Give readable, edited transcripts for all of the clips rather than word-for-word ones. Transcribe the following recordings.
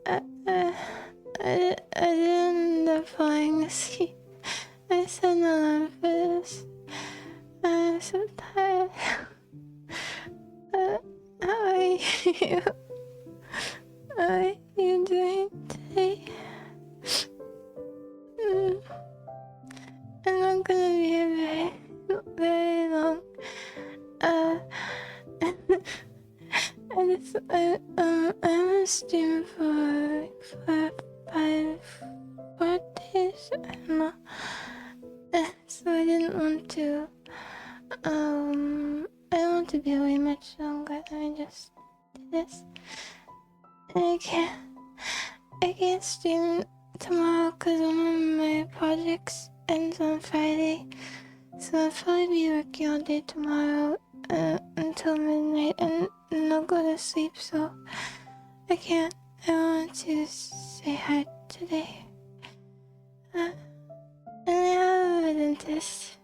I, I, I didn't end up falling asleep. I set an alarm for this. I'm so tired. How are you? How are you doing today? I'm not gonna be here very long. I'm a streamer for 4 days. I don't know. So I didn't want to. I don't want to be away much longer. I just did this. And I can't stream tomorrow because one of my projects ends on Friday. So I'll probably be working all day tomorrow until midnight and I'll go to sleep, so I can't. I want to say hi today. And I have a dentist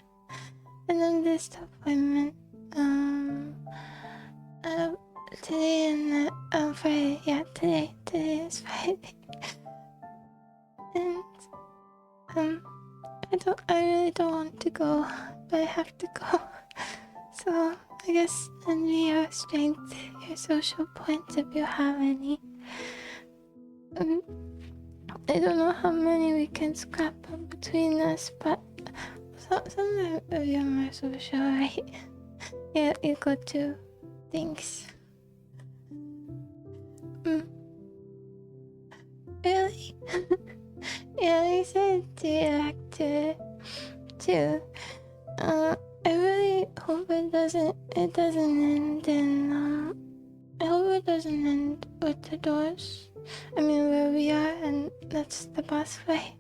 appointment today and Friday. Yeah, today is Friday. And I really don't want to go, but I have to go. So I guess send me your strength, your social points if you have any. I don't know how many we can scrap up between us, but some of you are more social, right? Yeah, you go too. Thanks. Really? Yeah, I said to react to it too. I really hope it doesn't end in I hope it doesn't end with the doors. I mean where we are, and that's the boss fight.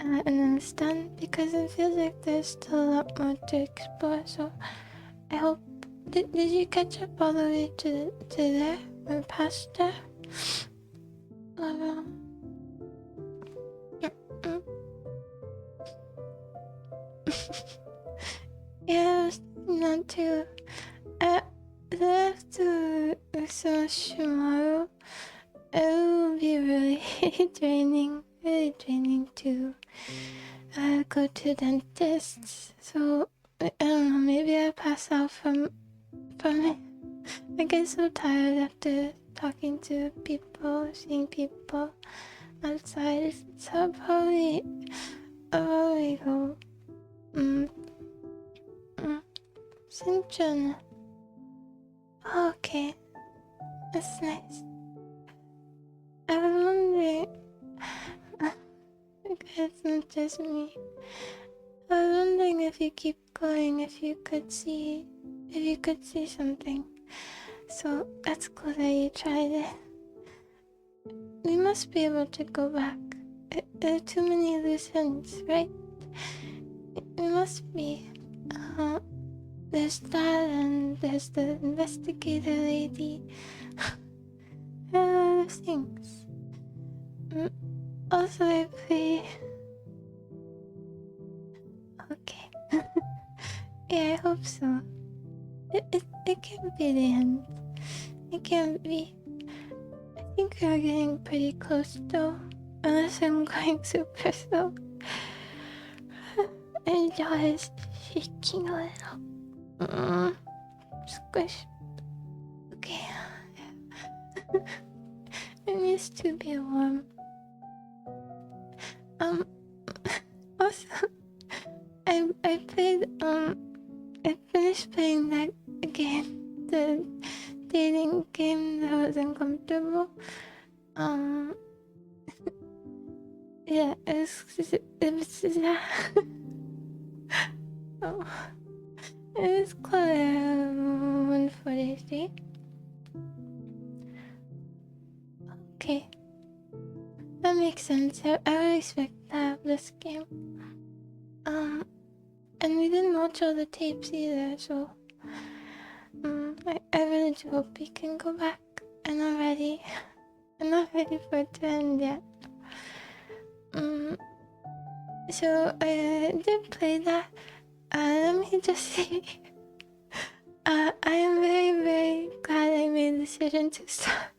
And then it's done, because it feels like there's still a lot more to explore, so I hope. Did you catch up all the way to there? Or past there? Yeah, I was not too. After so tomorrow, it will be really draining to go to dentists. So I don't know, maybe I pass out from it. I get so tired after talking to people, seeing people outside. So I'll probably go. Sinchon. Okay, that's nice. I was wondering. It's not just me. I was wondering if you keep going, if you could see something. So that's cool that you tried it. We must be able to go back. There are too many loose ends, right? We must be. There's that, and there's the investigator lady. There are a lot of things. Also, if we... Okay. Yeah, I hope so. It can't be the end. It can't be. I think we are getting pretty close though. Unless I'm going super slow. My jaw is shaking a little. Squish. Okay. It needs to be warm. Also, I played, I finished playing that game, the dating game that was uncomfortable. Yeah, it was oh, it was called 143. Okay, that makes sense. I would expect to have this game. And we didn't watch all the tapes either, so I really do hope we can go back. I'm not ready for it to end yet. So I did play that. Let me just say, I am very, very glad I made the decision to stop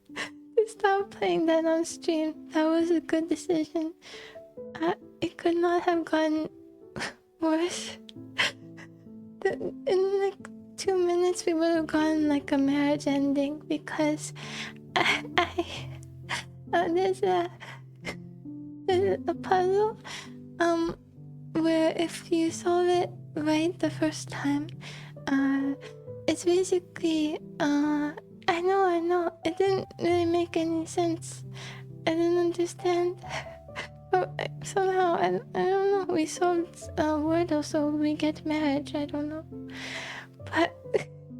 stop playing that on stream. That was a good decision. It could not have gotten worse. In like 2 minutes, we would have gotten like a marriage ending because there's a puzzle where if you solve it right the first time, it's basically I know it didn't really make any sense. I didn't understand. But somehow I don't know, we solved Wordle so we get marriage. I don't know, but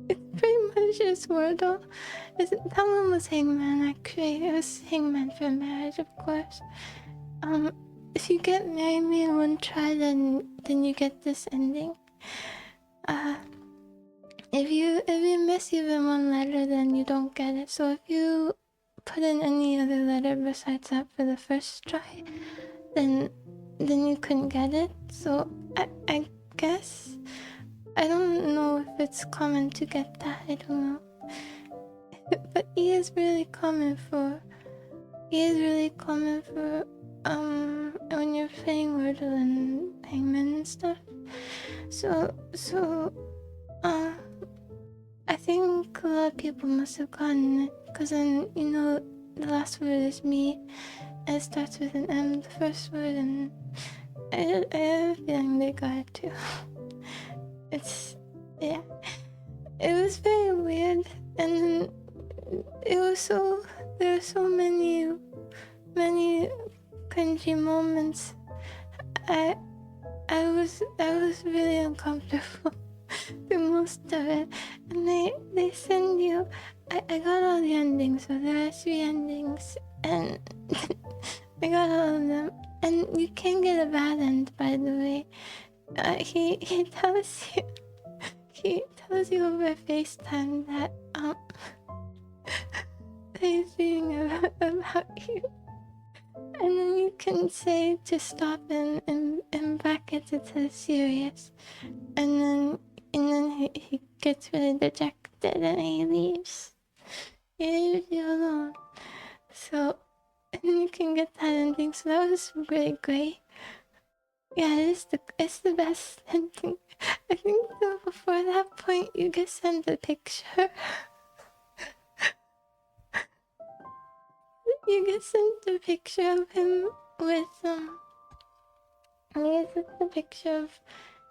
it's pretty much just Wordle. That one was Hangman actually. It was Hangman for marriage, of course. If you get married me in one try, then you get this ending. If you miss even one letter, then you don't get it. So if you put in any other letter besides that for the first try, then you couldn't get it. So I guess I don't know if it's common to get that. I don't know. But E is really common for when you're playing Wordle and Hangman and stuff. So I think a lot of people must have gotten it, because then, you know, the last word is me, and it starts with an M, the first word, and I have a feeling they got it too. Yeah. It was very weird, and there were so many cringy moments. I was really uncomfortable through most of it, and they send you. I got all the endings, so there are 3 endings, and I got all of them. And you can get a bad end, by the way. He tells you over FaceTime that he's reading about you. And then you can say to stop in brackets it says serious. And then he gets really dejected and he leaves. He leaves you alone. So, and you can get that ending. So that was really great. Yeah, it's the best ending. I think before that point you get sent a picture. You get sent a picture of him with you get sent a picture of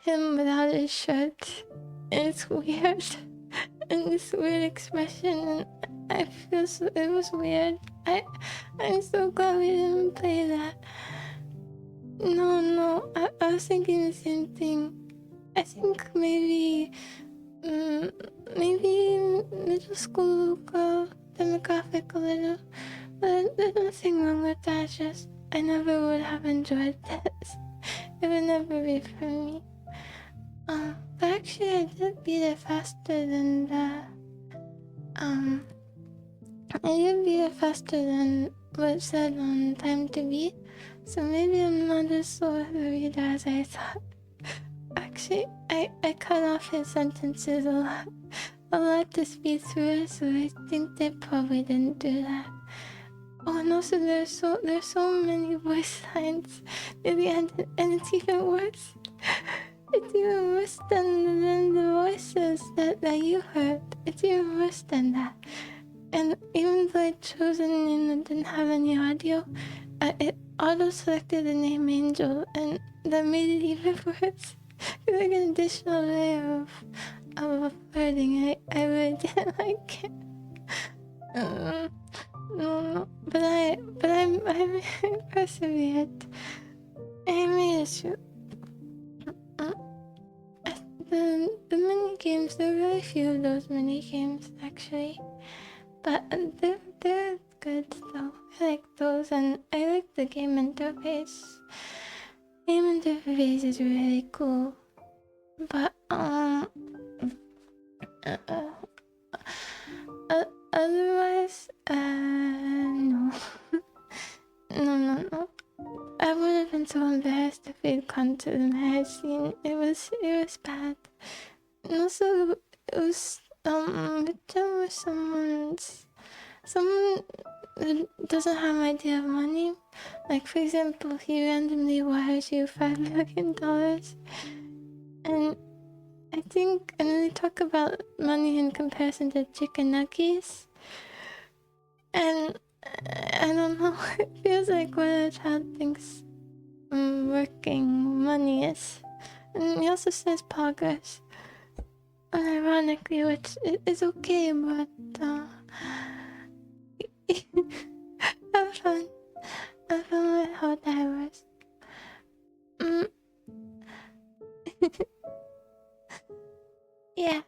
him without his shirt. And it's weird. And this weird expression, and I feel so, it was weird. I'm so glad we didn't play that. No, I was thinking the same thing. I think maybe middle school girl demographic a little, but there's nothing wrong with that. Just I never would have enjoyed this. It would never be for me. But actually I did beat it faster than what it said on Time to Beat. So maybe I'm not as slow of a reader as I thought. Actually, I cut off his sentences a lot to speed through it, so I think they probably didn't do that. Oh, and also there's so many voice lines at the end, and it's even worse. It's even worse than the voices that you heard. It's even worse than that. And even though I chose a name that didn't have any audio, it auto-selected the name Angel, and that made it even worse. It's like an additional layer of flirting. I really didn't like it. No, but I persevered. I made it through. The mini games, there are really few of those mini games actually, but they're good though. I like those, and I like the game interface. Game interface is really cool, but otherwise, no. No. I would have been so embarrassed if we'd gone to the marriage scene. It was bad. And also, it was, with them was someone who doesn't have an idea of money. Like, for example, he randomly wires you $5 million, and I think, and then they talk about money in comparison to chicken nuggets, and I don't know, it feels like what a child thinks working money is. And he also says progress, unironically, which is okay, but have fun. Have fun with how diverse. Yeah,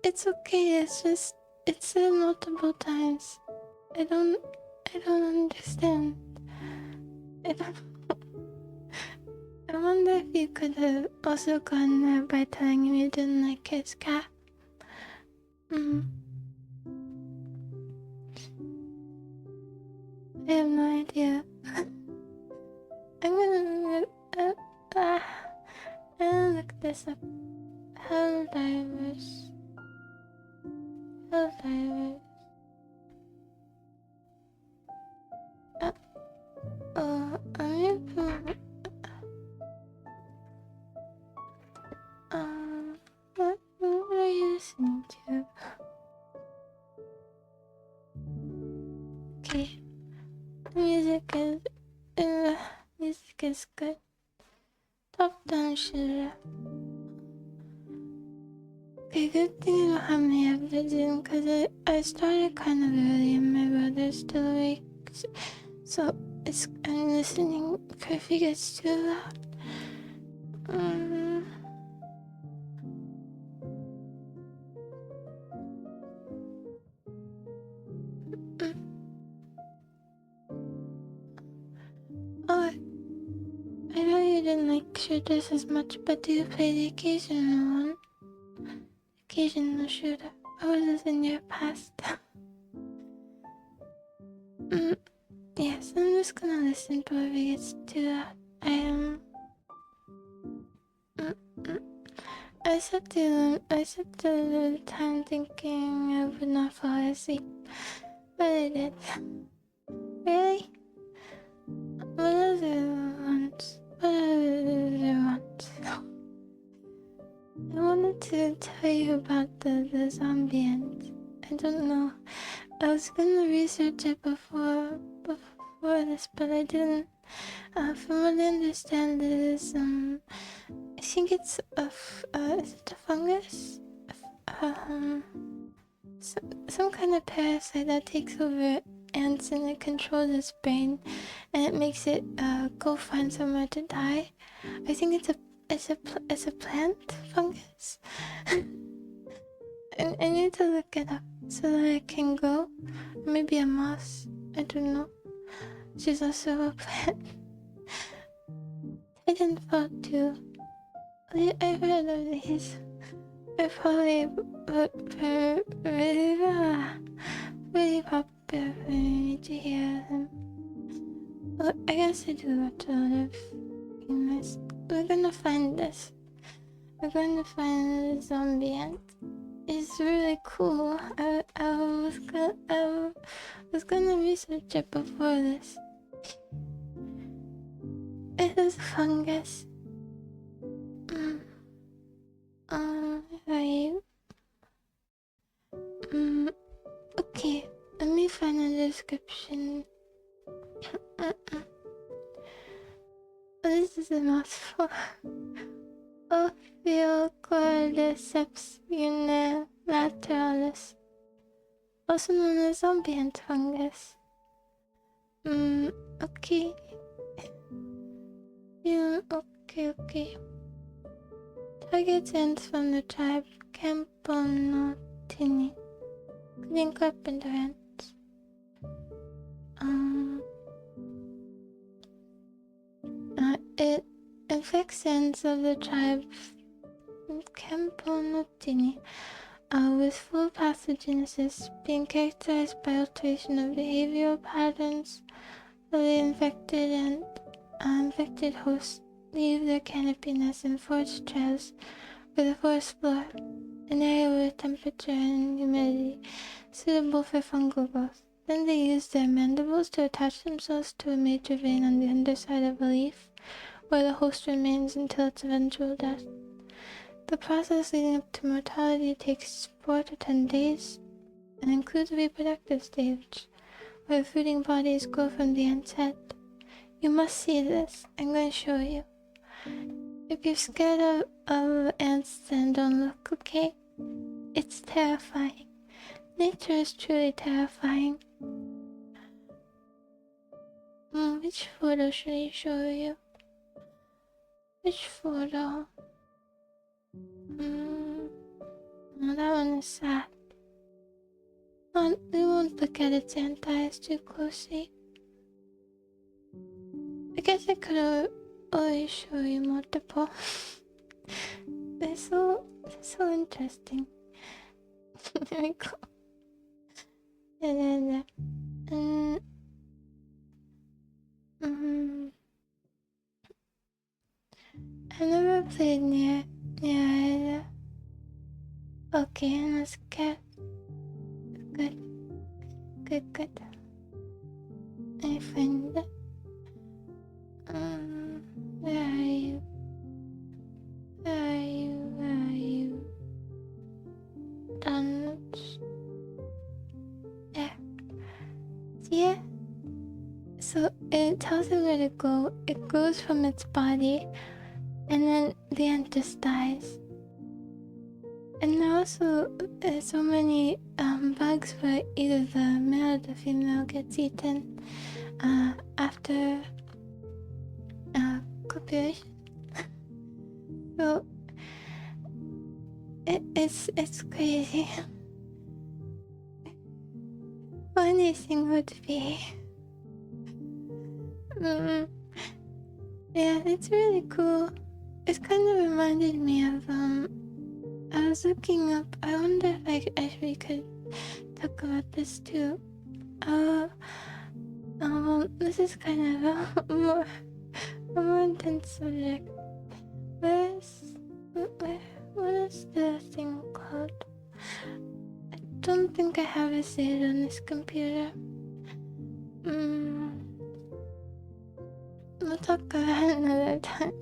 it's okay. It's just it's said multiple times. I don't understand. I don't. I wonder if you could have also gone there by telling him you didn't like his cat. I have no idea. I'm gonna look this up. Helldivers. I'm gonna what are you listening to? Okay, music is good. Top down shooter. Okay, good thing I don't have any episodes in, because I started kind of early and my brother's still awake. So I'm listening if it gets too loud. Oh, I know you didn't like shooters as much, but do you play the occasional one? Occasional shooter. What was this in your past? Yes, I'm just gonna listen to if it gets too loud. I set the time thinking I would not fall asleep, but I did. Really? What other ones? I wanted to tell you about the zombie end. I don't know. I was gonna research it before this, but I didn't. From what I understand, it is I think it's is it a fungus? Some kind of parasite that takes over ants and it controls its brain, and it makes it go find somewhere to die. I think it's a plant fungus. I need to look it up so that I can go. Maybe a moss. I don't know. She's also a plant. I didn't fall too. I've heard of these. I probably really popular for me to hear them. Well, I guess I do watch a lot of humans. We're gonna find this. We're going to find the zombie ant. It's really cool. I was gonna research it before this. It is fungus. Right. Okay, let me find a description. This is a mouthful. Ophiocordyceps unilateralis, also known as zombie ant fungus. Okay. Yeah, okay. Targets ants from the tribe Camponotini, including carpenter ants. It infects ants of the tribe Camponotini with full pathogenesis, being characterized by alteration of behavioral patterns of the infected and infected hosts leave their canopy nests and forage trails with the forest floor, an area with temperature and humidity suitable for fungal growth. Then they use their mandibles to attach themselves to a major vein on the underside of a leaf, where the host remains until its eventual death. The process leading up to mortality takes 4 to 10 days and includes the reproductive stage, where the fruiting bodies grow from the ant's head. You must see this. I'm going to show you. If you're scared of ants, then don't look, okay? It's terrifying. Nature is truly terrifying. Which photo should I show you? Which photo? No, that one is sad. No, we won't look at its ant eyes too closely. I guess I could always show you multiple. They're so interesting. There we go. I never played near either. Okay, let's get good. I find it. Where are you? Donuts. There. See it? So it tells it where to go. It goes from its body, and then the ant just dies. And there are also so many bugs where either the male or the female gets eaten after copulation. So it's crazy. Funny thing would be, yeah, it's really cool. It kind of reminded me of I was looking up. I wonder if we could talk about this too. This is kind of a more intense subject. What is the thing called? I don't think I have it saved on this computer. We'll talk about it another time.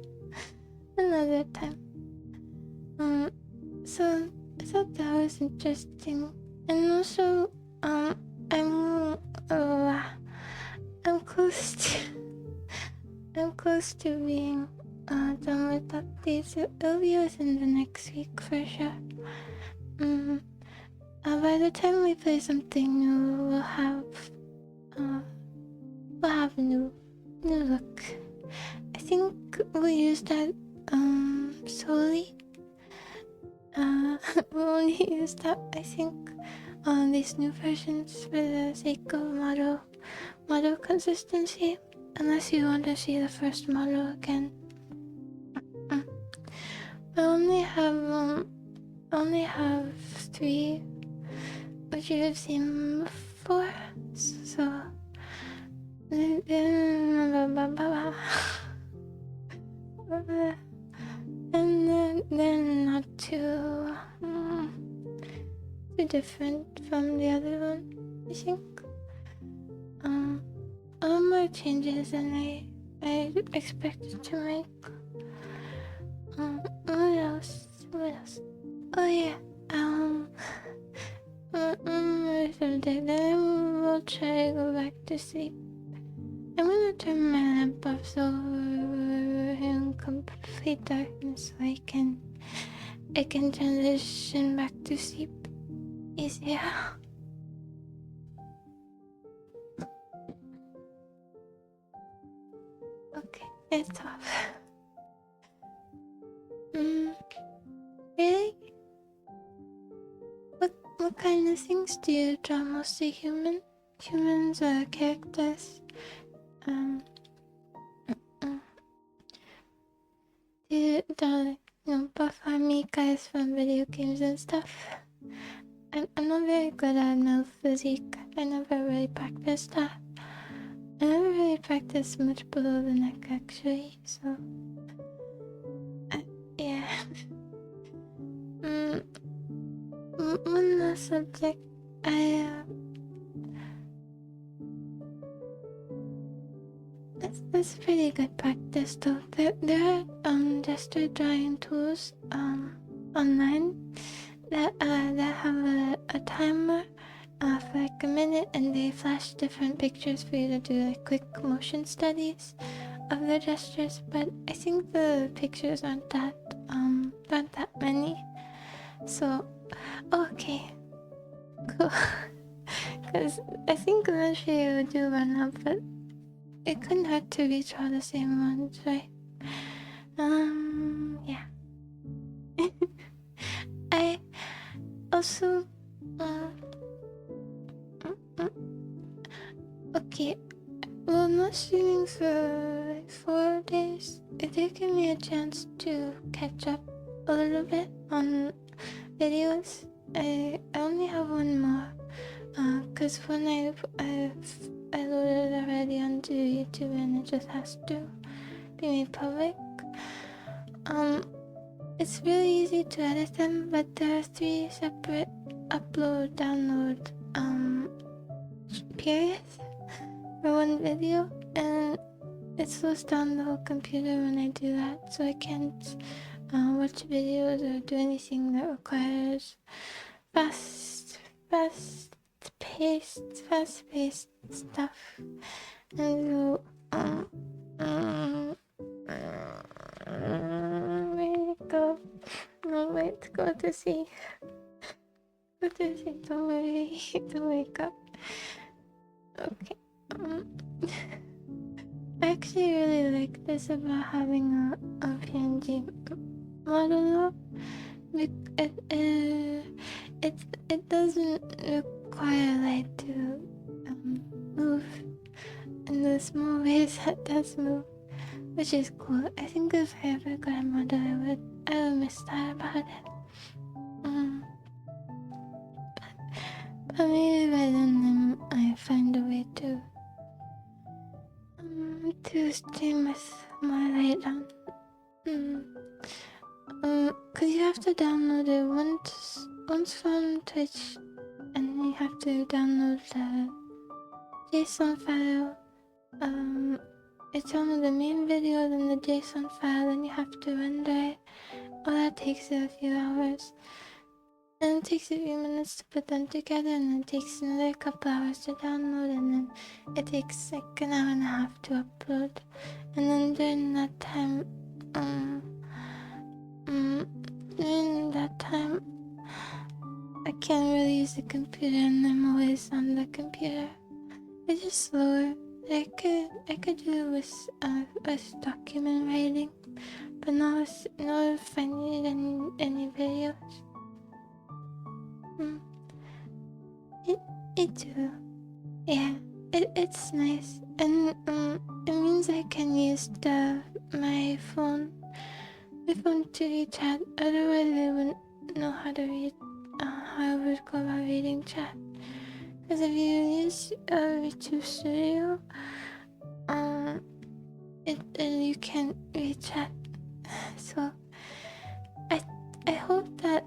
So I thought that was interesting, and also I'm close to being done with updates. It'll be within the next week for sure. By the time we play something new, we'll have a new look. I think we'll use that solely. We'll only use that, I think, on these new versions for the sake of model consistency, unless you want to see the first model again. I only have 3, which you have seen before, so and then they're not too different from the other one, I think. A lot more changes than I expected to make. What else? Oh yeah, then we'll try to go back to sleep. I'm gonna turn my lamp off so we're in complete darkness so I can transition back to sleep easier. Okay, it's off. Really? What kind of things do you draw? Mostly humans or characters? Do you draw buff army guys from video games and stuff? I'm not very good at male physique. I never really practiced that. I never really practiced much below the neck actually, so yeah. One last subject. really good practice though. There are gesture drawing tools online that have a timer for like a minute, and they flash different pictures for you to do like quick motion studies of the gestures. But I think the pictures aren't that many. So okay, cool. Because I think eventually it would do run out, but it couldn't hurt to reach all the same ones, right? Yeah. I also, okay. Well, not streaming for like 4 days. It did give me a chance to catch up a little bit on videos. I only have one more. Cause when I loaded it already onto YouTube, and it just has to be made public. It's really easy to edit them, but there are 3 separate upload, download, periods for one video, and it slows down the whole computer when I do that, so I can't watch videos or do anything that requires fast-paced stuff. And so, where to go? No, wait, go to sleep. Go to sleep, don't worry, don't wake up. Okay, I actually really like this about having a PNG model. It doesn't require light to move in the small ways that does move, which is cool. I think if I ever got a model, I would miss that about it. But maybe by then I find a way to stream with more light on. Cause you have to download it once from Twitch, and then you have to download the JSON file. It's on the main video, then the JSON file, then you have to render it. All that takes a few hours. And it takes a few minutes to put them together, and then it takes another couple hours to download, and then it takes like an hour and a half to upload. And then during that time, I can't really use the computer, and I'm always on the computer. It's just slower. I could do it with document writing, but not if I needed any videos. It too. Yeah, it's nice, and it means I can use my phone to read chat. Otherwise, I wouldn't know how to read. How I would go about reading chat. Because if you use YouTube Studio, you can't read chat. So I hope that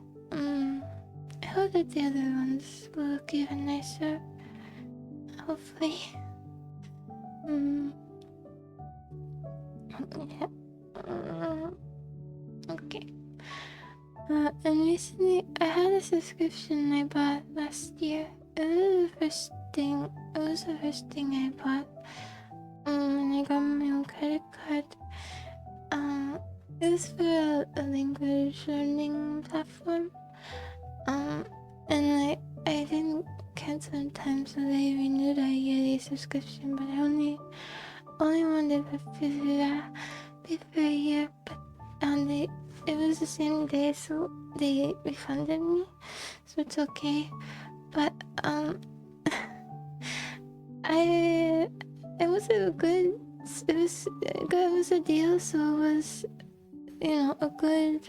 the other ones will look even nicer. Hopefully. Yeah. Okay. And recently I had a subscription I bought last year. It was the first thing I bought. And I got my own credit card. It was for a language learning platform. And I didn't cancel in time, so they renewed our yearly subscription. But I only wanted to pay for a year. But it was the same day, so they refunded me, so it's okay. But it was a deal, so it was, a good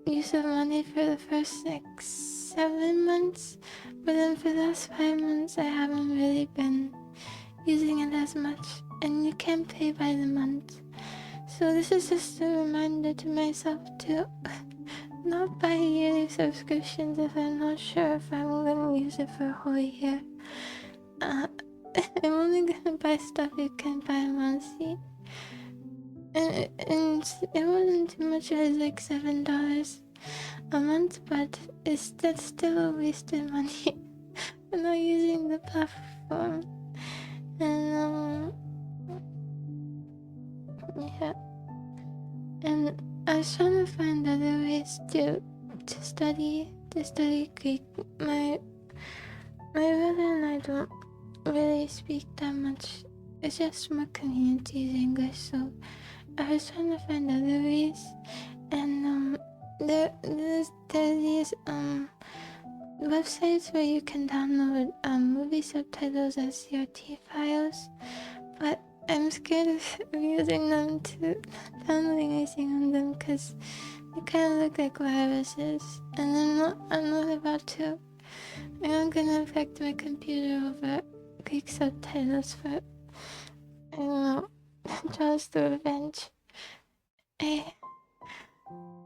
use of money for the first 7 months. But then for the last 5 months, I haven't really been using it as much, and you can't pay by the month. So this is just a reminder to myself to not buy yearly subscriptions if I'm not sure if I'm gonna use it for a whole year. I'm only gonna buy stuff you can buy in one seat. And it wasn't too much, it was like $7 a month, but that's still a waste of money. I'm not using the platform. And yeah. And I was trying to find other ways to study Greek. My brother and I don't really speak that much. It's just more convenient to use English, so I was trying to find other ways. And there's these websites where you can download movie subtitles as CRT files, but I'm scared of using them to downloading anything on them because they kind of look like viruses, and I'm not about to. I'm not gonna affect my computer over Greek subtitles for, I don't know, Jaws the Revenge.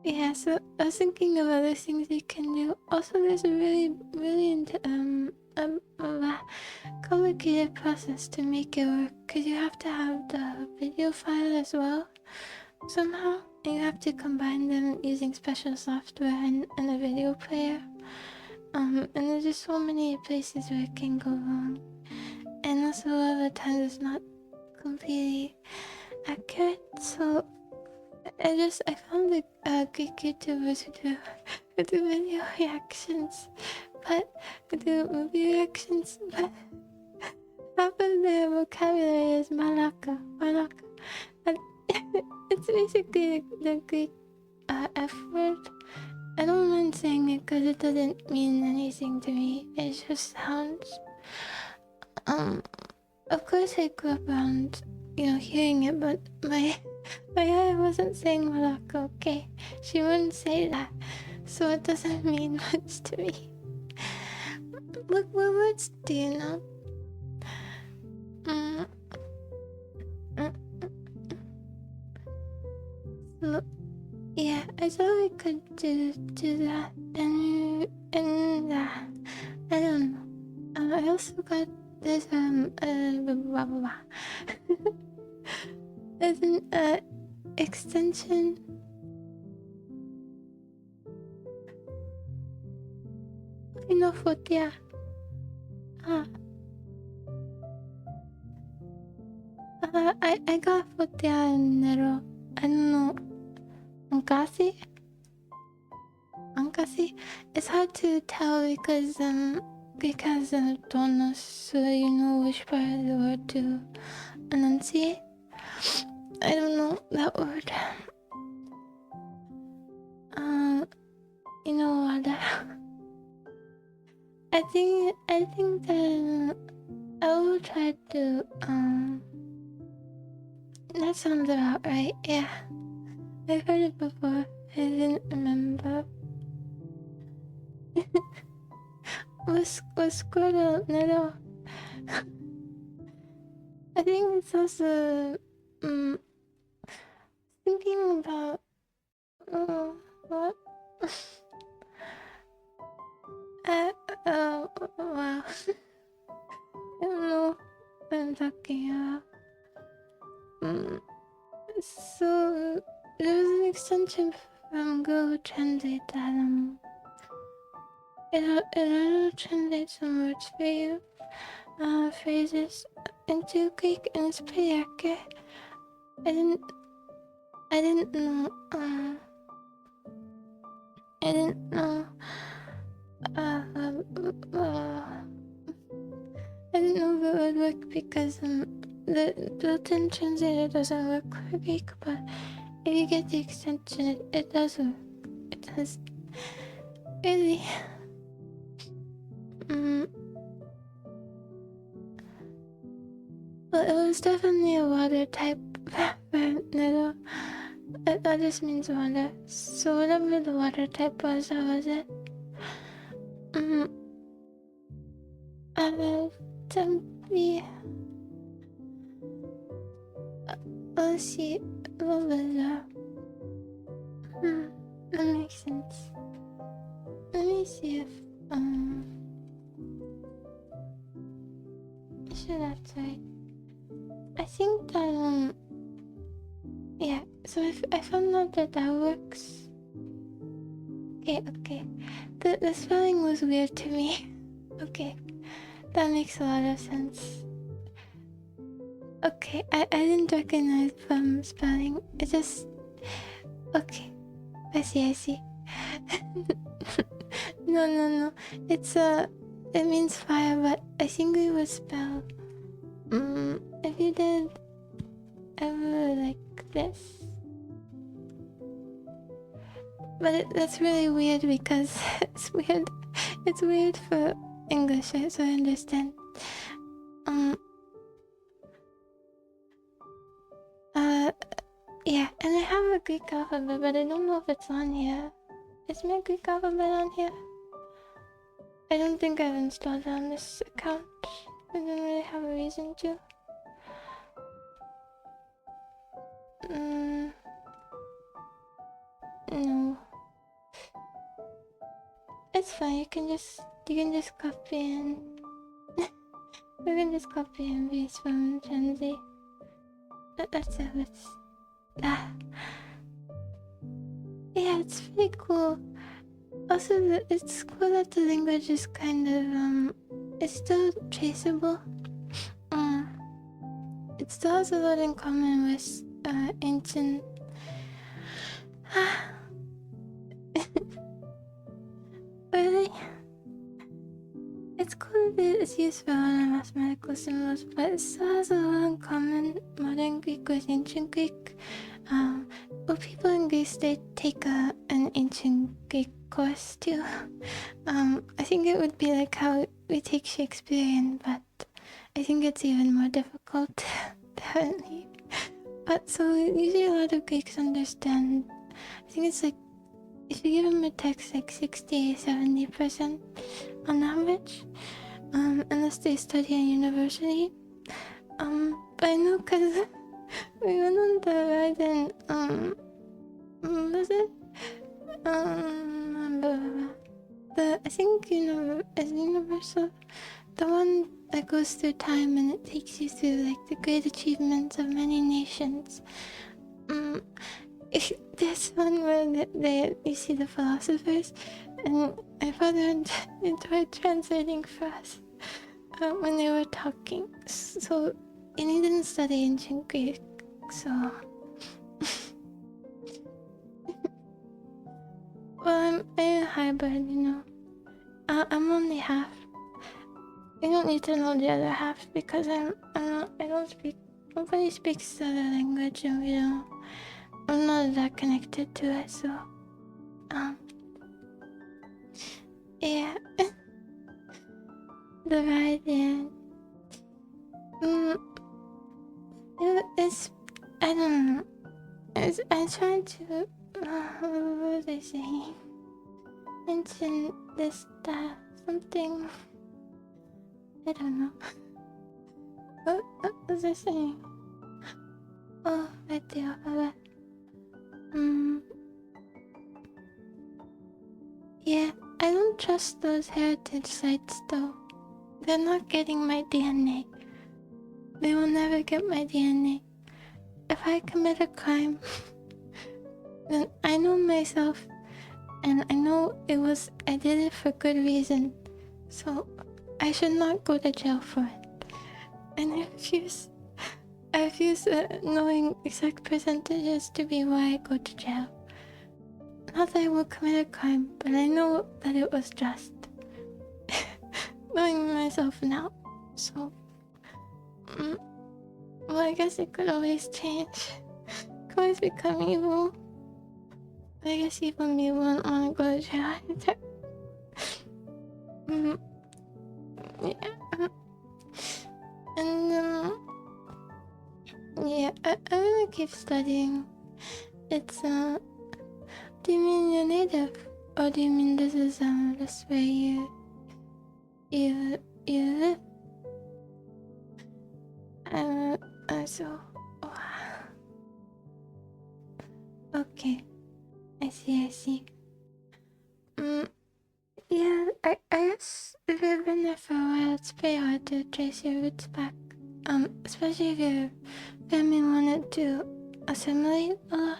Yeah, so I was thinking of other things you can do. Also, there's a really complicated process to make it work, because you have to have the video file as well somehow, and you have to combine them using special software and a video player. And there's just so many places where it can go wrong, and also a lot of the times it's not completely accurate. So I found the Greek YouTubers who do video reactions, but who do movie reactions, but half of their vocabulary is malaka. And it's basically the Greek F word. I don't mind saying it because it doesn't mean anything to me. It just sounds. Of course I grew up around, hearing it, but my eye wasn't saying malaka, okay? She wouldn't say that, so it doesn't mean much to me. What words do you know? So, yeah, I thought we could do that, and I don't know. I also got this blah blah blah. There's an extension. Pinofotia. I got fotia in Nero. I don't know. Ankasi? It's hard to tell because I don't know, so you know which part of the word to enunciate. I don't know that word. You know what? I think that I will try to that sounds about right. Yeah, I've heard it before. I didn't remember. Was Squirtle Nettle? I think it's also thinking about what? Wow. I don't know what I'm talking about. So there was an extension from Google Translate that it'll translate some words for you, phrases into Greek, and it's pretty accurate. I didn't know. I didn't know. I didn't know if it would work because the built-in translator doesn't work for Greek, but if you get the extension, it does work. It does. Really. Well, it was definitely a water type Nettle. That just means water. So whatever the water type was, that was it. Let's see. What was that? That makes sense. Let me see if sure that's right. I think that, yeah, so I found out that works. Okay. The spelling was weird to me. Okay, that makes a lot of sense. Okay, I didn't recognize from spelling. It just... Okay, I see. No. It's it means fire, but I think we would spell... if you did ever like this. But that's really weird because it's weird. It's weird for English, so I understand. Yeah, and I have a Greek alphabet, but I don't know if it's on here. Is my Greek alphabet on here? I don't think I've installed it on this account. I don't really have a reason to. No. It's fine, you can just copy and... we can just copy and paste from Gen Z. That's it, yeah, it's pretty cool. Also, it's cool that the language is kind of, it's still traceable. It still has a lot in common with, ancient... Really? It's cool that it's used for other mathematical symbols, but it still has a lot in common modern Greek with ancient Greek. Well, people in Greece, they take an ancient Greek course too. I think it would be like how we take Shakespearean, but I think it's even more difficult, apparently. But so usually a lot of Greeks understand. I think it's like, if you give them a text like 60-70% on average, unless they study at university. But I know because we went on the ride in, was it? I think is Universal, the one that goes through time and it takes you through like the great achievements of many nations. There's one where you see the philosophers, and my father enjoyed translating for us when they were talking. So, and he didn't study ancient Greek, so... Well, I'm a hybrid, I'm only half. You don't need to know the other half because I don't speak... Nobody speaks the other language, and I'm not that connected to it, so... Yeah. The ride, yeah. It's... I don't know. I'm trying to... what was I saying? Mention this, that, something... I don't know. What was I saying? Oh, right the alphabet. Yeah, I don't trust those heritage sites though. They're not getting my DNA. They will never get my DNA. If I commit a crime, then I know myself, and I know I did it for good reason. So I should not go to jail for it. And I refuse knowing exact percentages to be why I go to jail. Not that I will commit a crime, but I know that it was just. Knowing myself now. So, well, I guess it could always change. Could always become evil. But I guess even me wouldn't want to go to jail either. Yeah. And, yeah, I'm gonna keep studying. It's, do you mean you're native? Or do you mean this is, this where you live? So... Okay. I see. Yeah, I guess if you've been there for a while, it's pretty hard to trace your roots back. Especially if your family wanted to assimilate a lot.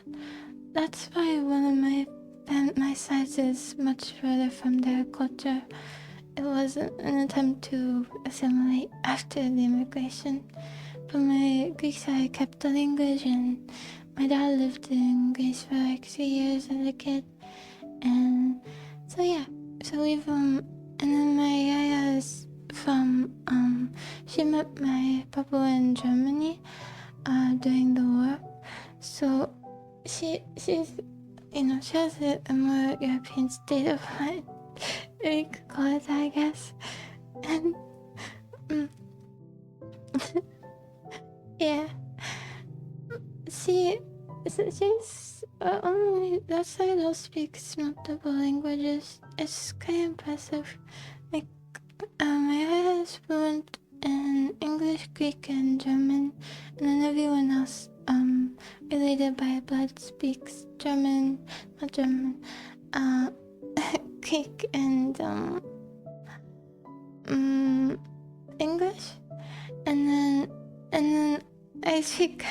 That's why one of my sides is much further from their culture. It was an attempt to assimilate after the immigration. But my Greek side kept the language, and my dad lived in Greece for like 3 years as a kid. And so yeah, so we've and then my yaya is from she met my papa in Germany during the war. So she's she has a more European state of mind. We could call it that, I guess. And yeah, she's only that side all speaks multiple languages. It's kind of impressive. Like my yaya is fluent in English, Greek, and German, and then everyone else related by blood speaks German, not German, Greek, and English, and then I speak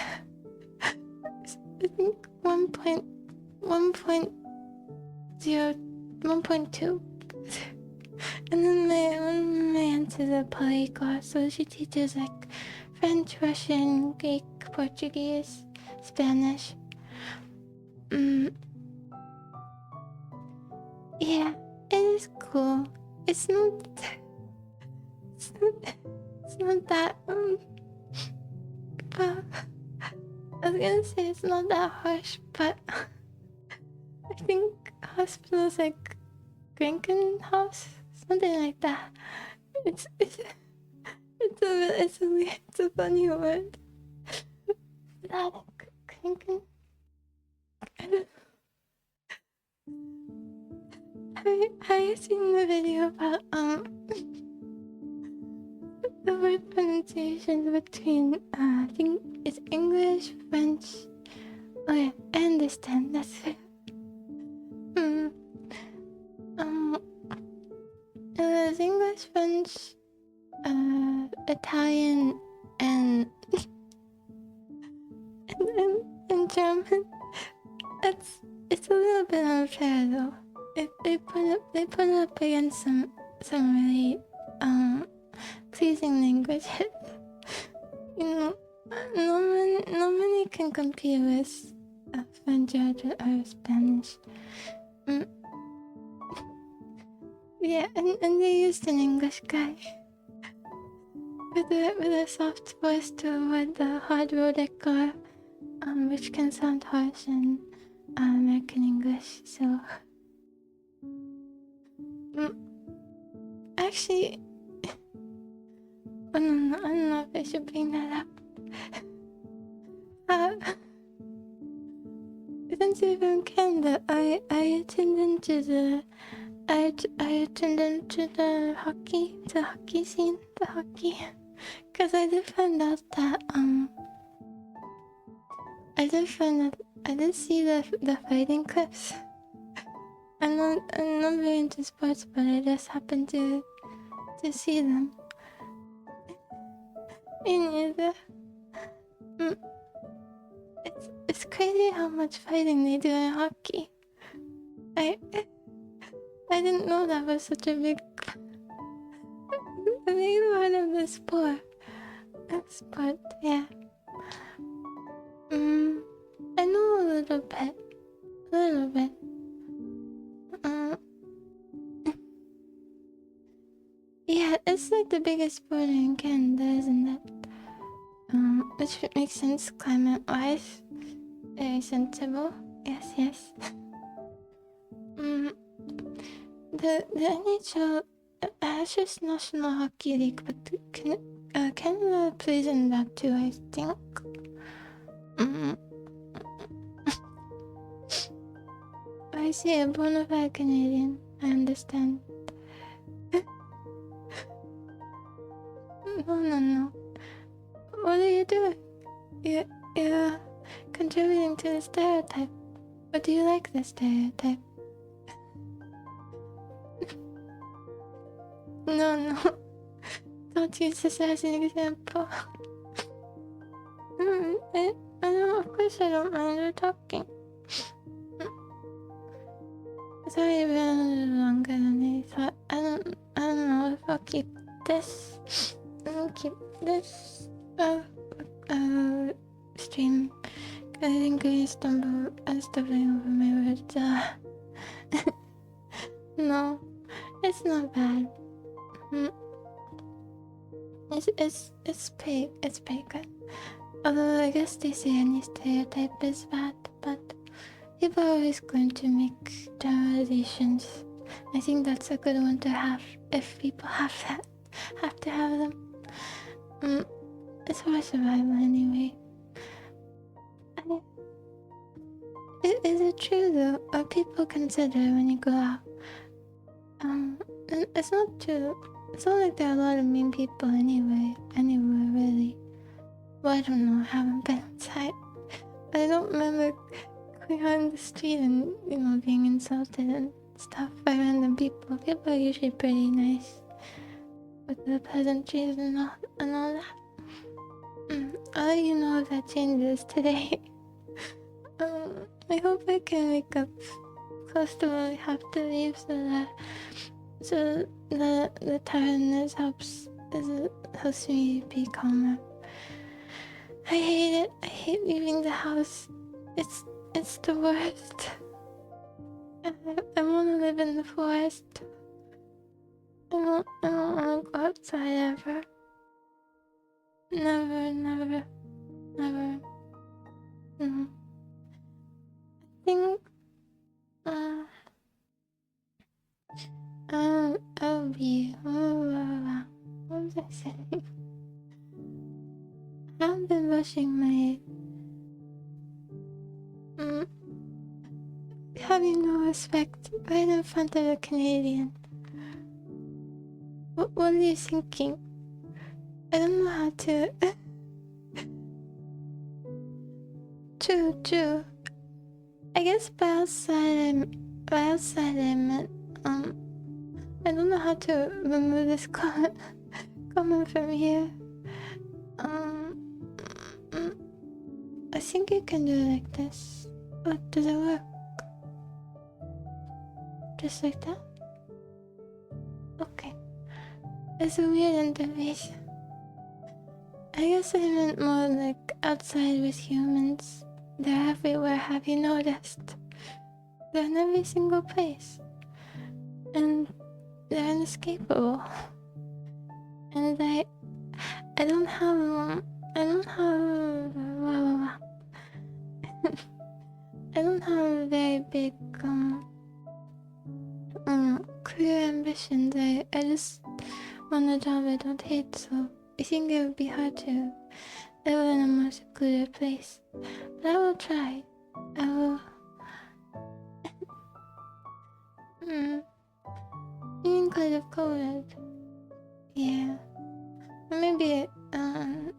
I think 1.2, and then my aunt is a polyglot, so she teaches like French, Russian, Greek, Portuguese, Spanish. Yeah, it is cool. It's not that but I was gonna say it's not that harsh, but I think hospitals like Krankenhaus, something like that. It's a funny word. That Kranken. Have you seen the video about the word pronunciations between I think it's English, French. Oh yeah, I understand. That's it. There's English, French, Italian, and German. It's a little bit unfair though. They put it up against some really pleasing languages. No many can compete with French or Spanish. Yeah, and they used an English guy with a soft voice to avoid the hard rhotic R, which can sound harsh in American English. So, actually, I don't know if I should bring that up. Since you're from Canada, I tuned into the hockey scene, because I did find out that I did see the fighting clips. I'm not very into sports, but I just happened to see them. It's crazy how much fighting they do in hockey. I didn't know that was such a big part of the sport. Yeah. I know a little bit. Yeah, it's like the biggest sport in Canada, isn't it? Which makes sense climate-wise. Very sensible. Yes. The NHL, that's just National Hockey League, but Canada plays in that too, I think. I see, a bona fide Canadian. I understand. No. What are you doing? You're contributing to the stereotype. But do you like the stereotype? No. Don't use this as an example. I don't, of course I don't mind her talking. Sorry, I've been a little longer than I thought. I don't know if I'll keep this. I'll keep this stream. I think I'm stumbling over my words. No, it's not bad. It's pretty good. Although I guess they say any stereotype is bad, but people are always going to make generalizations. I think that's a good one to have if people have to have them. It's for survival anyway. Is it true though? Or people consider when you go out? It's not true. It's not like there are a lot of mean people anywhere really. Well, I don't know. I haven't been outside. I don't remember going on the street and being insulted and stuff by random people. People are usually pretty nice with the pleasantries and all that. I'll let you know if that changes today. I hope I can wake up close to when I have to leave so the tiredness helps me be calmer. I hate it. I hate leaving the house. It's the worst. I want to live in the forest. I don't want to go outside ever. Never. No. I think I'll be. What was I saying? I haven't been brushing my. Having no respect right in front of a Canadian. What are you thinking? I don't know how to. True. I guess by outside I meant I don't know how to remove this comment from here. I think you can do it like this. What does it work? Just like that? Okay. It's a weird interface. I guess I meant more like outside with humans. They're everywhere, have you noticed? They're in every single place. And they're inescapable. And I don't have a very big clear ambitions. I just want a job I don't hate, so I think it would be hard to live in a more secluded place. But I will try. I will. Being kind of cold. Yeah. Or maybe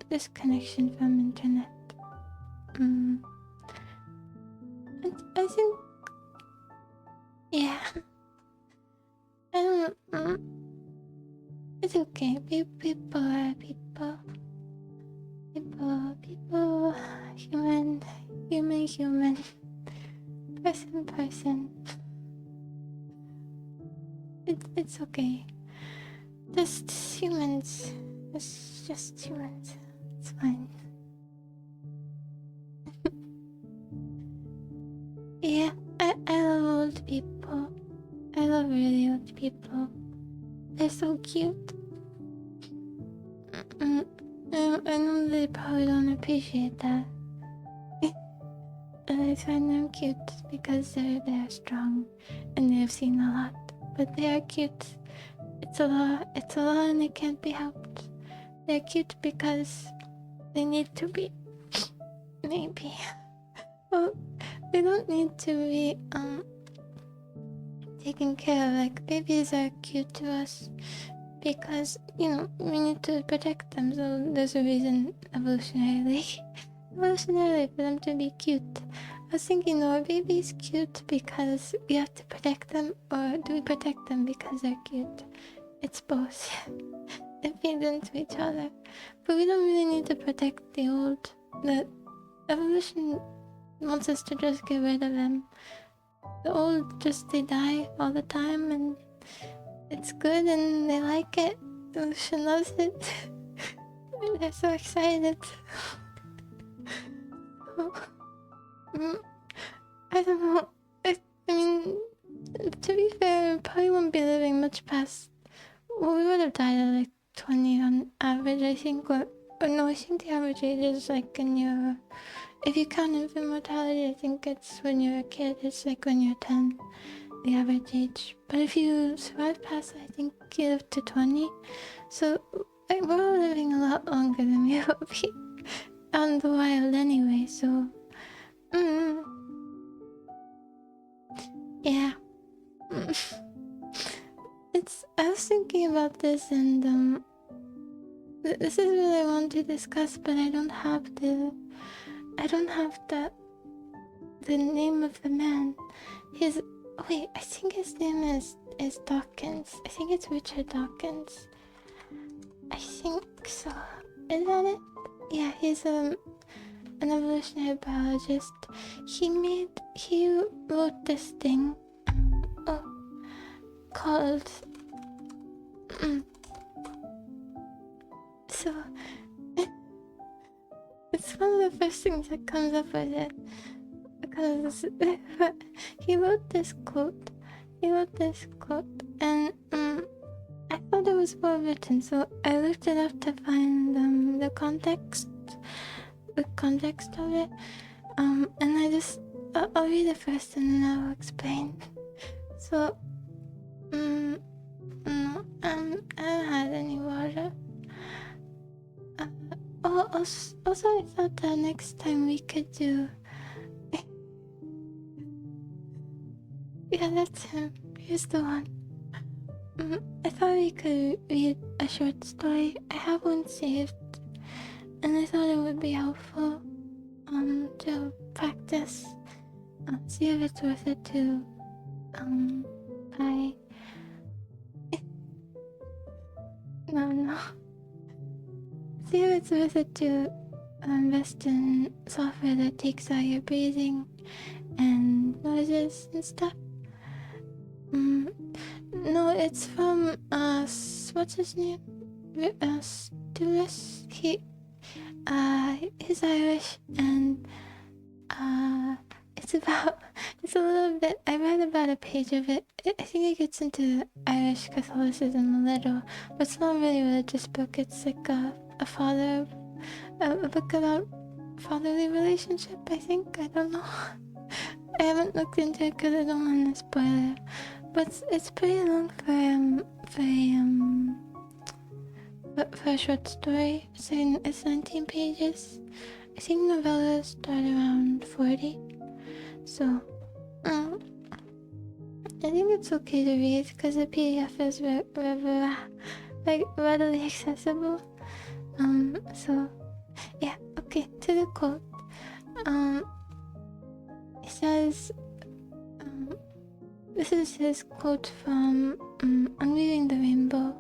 disconnection from internet. I think. Yeah. I don't. It's okay. People are people. People. Human. Person. It's okay. Just humans. It's just humans. It's fine. Yeah, I love old people. I love really old people. They're so cute. I know they probably don't appreciate that. And I find them cute because they're strong and they've seen a lot. But they are cute. It's a law and it can't be helped. They're cute because they need to be. Maybe. Well, they don't need to be taken care of. Like, babies are cute to us because, we need to protect them. So there's a reason evolutionarily for them to be cute. I was thinking, are babies cute because we have to protect them, or do we protect them because they're cute? It's both. It feeds into each other. But we don't really need to protect the old. The evolution wants us to just get rid of them. The old they die all the time, and it's good and they like it. Evolution loves it. They're so excited. I don't know. I mean, to be fair, we probably won't be living much past. Well, we would have died at like 20 on average, I think. Or no, I think the average age is like in your. If you count infant mortality, I think it's when you're a kid. It's like when you're 10, the average age. But if you survive past, I think you live to 20. So like, we're all living a lot longer than we will be out in the wild anyway. So, yeah. I was thinking about this, and this is what I want to discuss, but I don't have the name of the man. Wait, I think his name is Dawkins. I think it's Richard Dawkins. I think so. Is that it? Yeah, he's an evolutionary biologist. He wrote this thing called so it's one of the first things that comes up with it, because he wrote this quote, and I thought it was well written, so I looked it up to find the context of it, and I'll read it first and then I'll explain. So no, I haven't had any water. Also, I thought that next time we could do. Yeah, that's him. Here's the one. I thought we could read a short story. I have one saved, and I thought it would be helpful to practice. See if it's worth it to buy. No. See if it's worth it to invest in software that takes out your breathing and noises and stuff. No, it's from what's his name? Stulis. He's Irish, and it's a little bit. I read about a page of it. I think it gets into Irish Catholicism a little, but it's not really a religious book. It's like a book about fatherly relationship, I think. I don't know. I haven't looked into it because I don't want to spoil it. But it's pretty long for a short story. It's 19 pages. I think novellas start around 40. So, I think it's okay to read because the PDF is readily accessible. So, yeah, okay, to the quote. It says, this is his quote from Unweaving the Rainbow.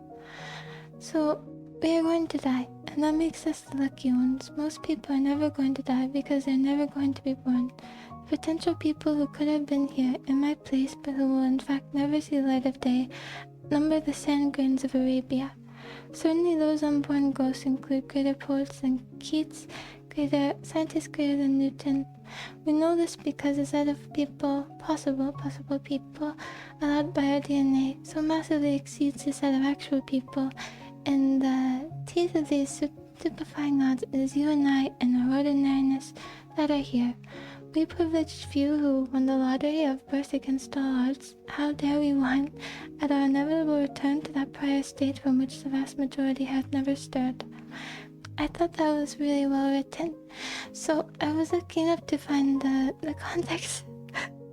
So, we are going to die, and that makes us the lucky ones. Most people are never going to die because they're never going to be born. Potential people who could have been here in my place but who will in fact never see the light of day number the sand grains of Arabia. Certainly those unborn ghosts include greater poets than Keats, greater scientists greater than Newton. We know this because the set of people, possible people, allowed by our DNA so massively exceeds the set of actual people. And the teeth of these stupefying odds is you and I and our ordinariness that are here. We privileged few who won the lottery of birth against all odds, how dare we whine at our inevitable return to that prior state from which the vast majority have never stirred. I thought that was really well written, so I was looking up to find the context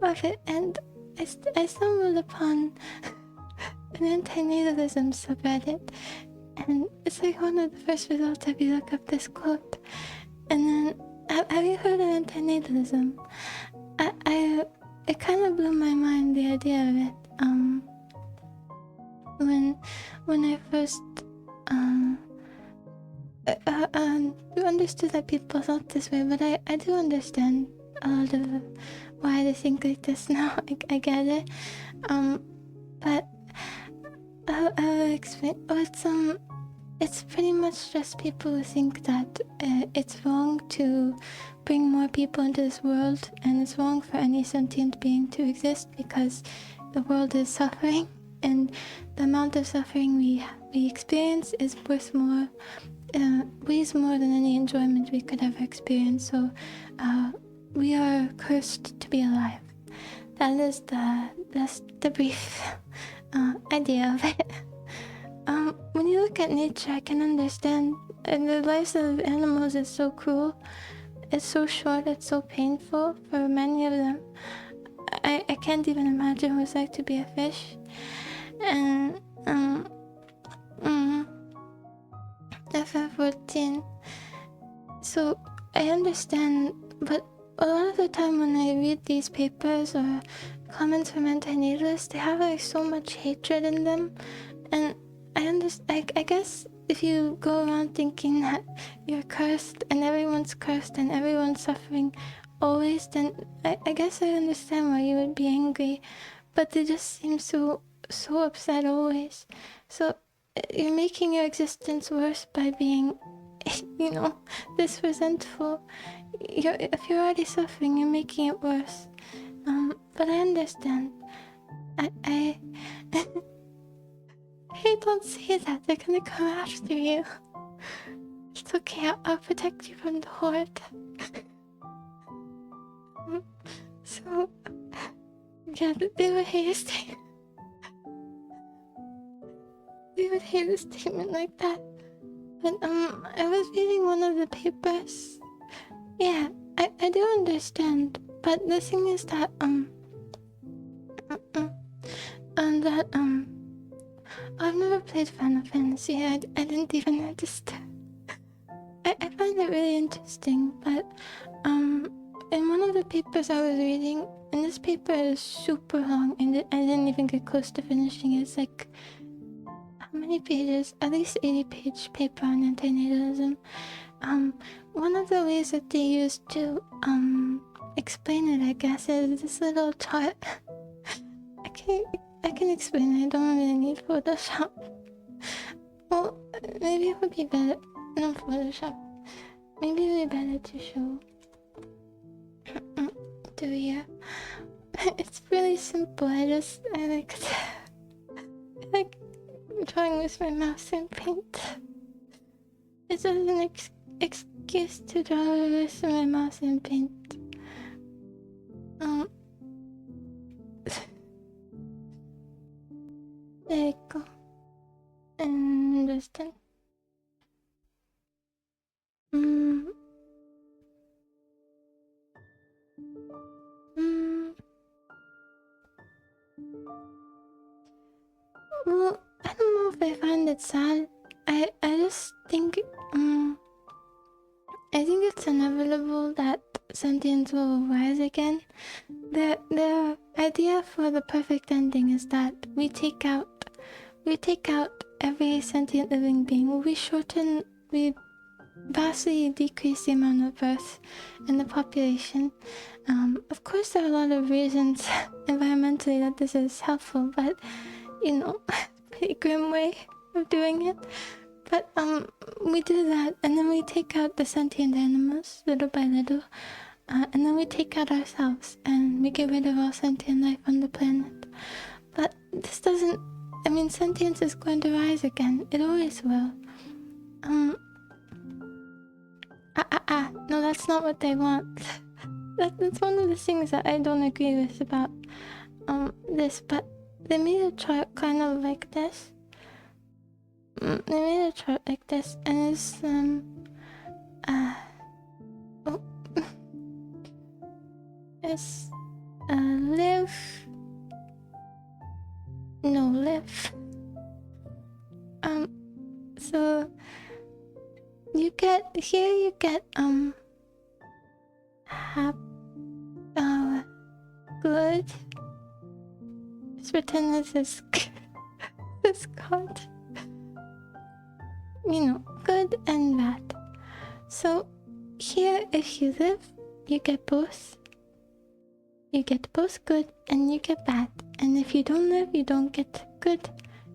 of it, and I stumbled upon an antinatalism subreddit, and it's like one of the first results if you look up this quote. And then, have you heard of antinatalism? It kind of blew my mind, the idea of it. when I first understood that people thought this way, but I do understand a lot of why they think like this now. I get it. But I'll explain. Oh, it's pretty much just people who think that it's wrong to bring more people into this world, and it's wrong for any sentient being to exist because the world is suffering, and the amount of suffering we experience is worth more, weighs more than any enjoyment we could ever experience. So we are cursed to be alive. That's the brief idea of it. When you look at nature, I can understand, and the lives of animals is so cruel. It's so short, it's so painful for many of them. I can't even imagine what it's like to be a fish. And FF14. So I understand, but a lot of the time when I read these papers or comments from antinatalists, they have like so much hatred in them, and I guess if you go around thinking that you're cursed and everyone's cursed and everyone's suffering always, then I guess I understand why you would be angry, but they just seem so upset always. So you're making your existence worse by being, this resentful. If you're already suffering, you're making it worse. But I understand. I Hey, don't say that. They're gonna come after you. It's okay. I'll protect you from the horde. So, yeah, they would hate a statement. They would hate a statement like that. But I was reading one of the papers. Yeah, I do understand. But the thing is that I've never played Final Fantasy. I didn't even register. I find it really interesting, but in one of the papers I was reading, and this paper is super long, and I didn't even get close to finishing it. It's like, how many pages? At least 80-page paper on antinatalism. One of the ways that they use to explain it, I guess, is this little chart. I can explain it. I don't really need Photoshop. Well, maybe it would be better. No Photoshop. Maybe it would be better to show to you. It's really simple. I like drawing with my mouse and paint. It's just an excuse to draw with my mouse and paint. There you go. And understand. Well, I don't know if I find it sad. I just think I think it's inevitable that sentience will rise again. The idea for the perfect ending is that we take out every sentient living being. We vastly decrease the amount of birth in the population. Of course, there are a lot of reasons environmentally that this is helpful, but pretty grim way of doing it. But we do that, and then we take out the sentient animals little by little, and then we take out ourselves, and we get rid of all sentient life on the planet. But this doesn't. I mean, sentience is going to rise again. It always will. No, that's not what they want. That's one of the things that I don't agree with about this. But they made a chart kind of like this. They made a chart like this, and it's it's live. No, live. So you get good. Let's pretend this is is called, good and bad. So here, if you live, you get both. You get both good and you get bad. And if you don't live, you don't get good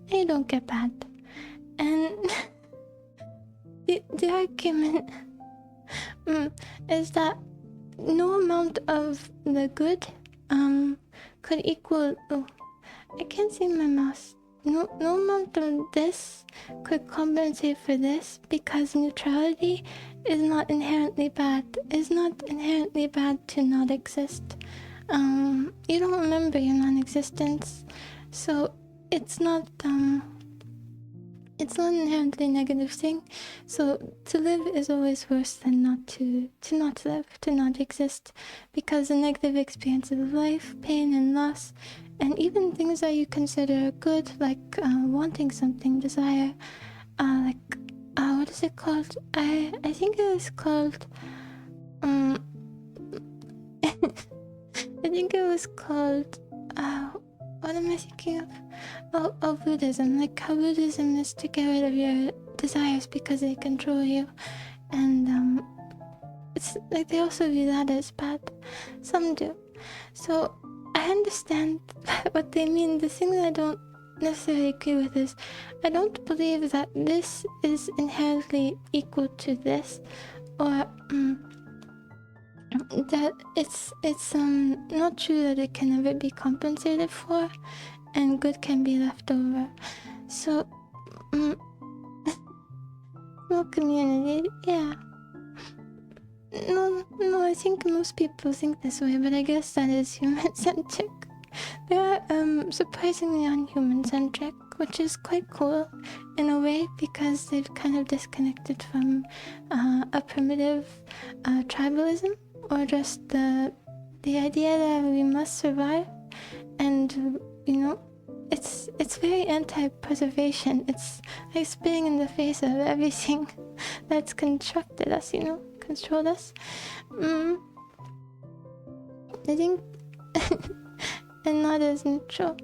and you don't get bad. And the argument is that no amount of the good could equal... Oh, I can't see my mouse. No amount of this could compensate for this, because neutrality is not inherently bad. It's not inherently bad to not exist. You don't remember your non-existence, so it's not an inherently negative thing. So to live is always worse than not to not live, to not exist, because the negative experiences of life, pain and loss, and even things that you consider good, like wanting something, desire, what is it called? I think it is called I think it was called what am I thinking of? Oh, Buddhism. Like how Buddhism is to get rid of your desires because they control you, and it's like they also view that as bad. Some do. So I understand what they mean. The thing that I don't necessarily agree with is I don't believe that this is inherently equal to this, or that it's not true that it can never be compensated for and good can be left over. So small community, yeah. No, I think most people think this way, but I guess that is human-centric. They are surprisingly unhuman-centric, which is quite cool in a way, because they've kind of disconnected from a primitive tribalism, or just the idea that we must survive. And it's very anti-preservation. It's like spitting in the face of everything that's constructed us, controlled us. I think and not as neutral.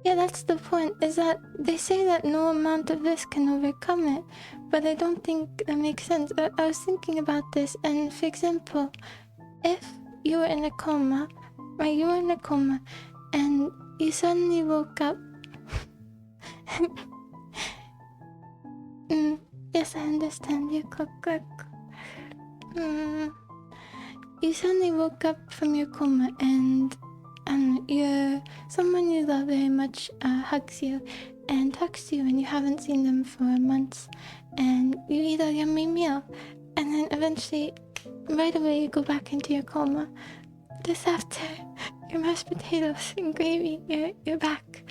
Yeah, that's the point, is that they say that no amount of this can overcome it, but I don't think that makes sense. I was thinking about this, and for example, if you were in a coma, right, and you suddenly woke up. Yes, I understand you, cook. You suddenly woke up from your coma, and someone you love very much hugs you and talks to you, and you haven't seen them for months, and you eat a yummy meal, and then eventually, right away, you go back into your coma. Just after your mashed potatoes and gravy, you're back.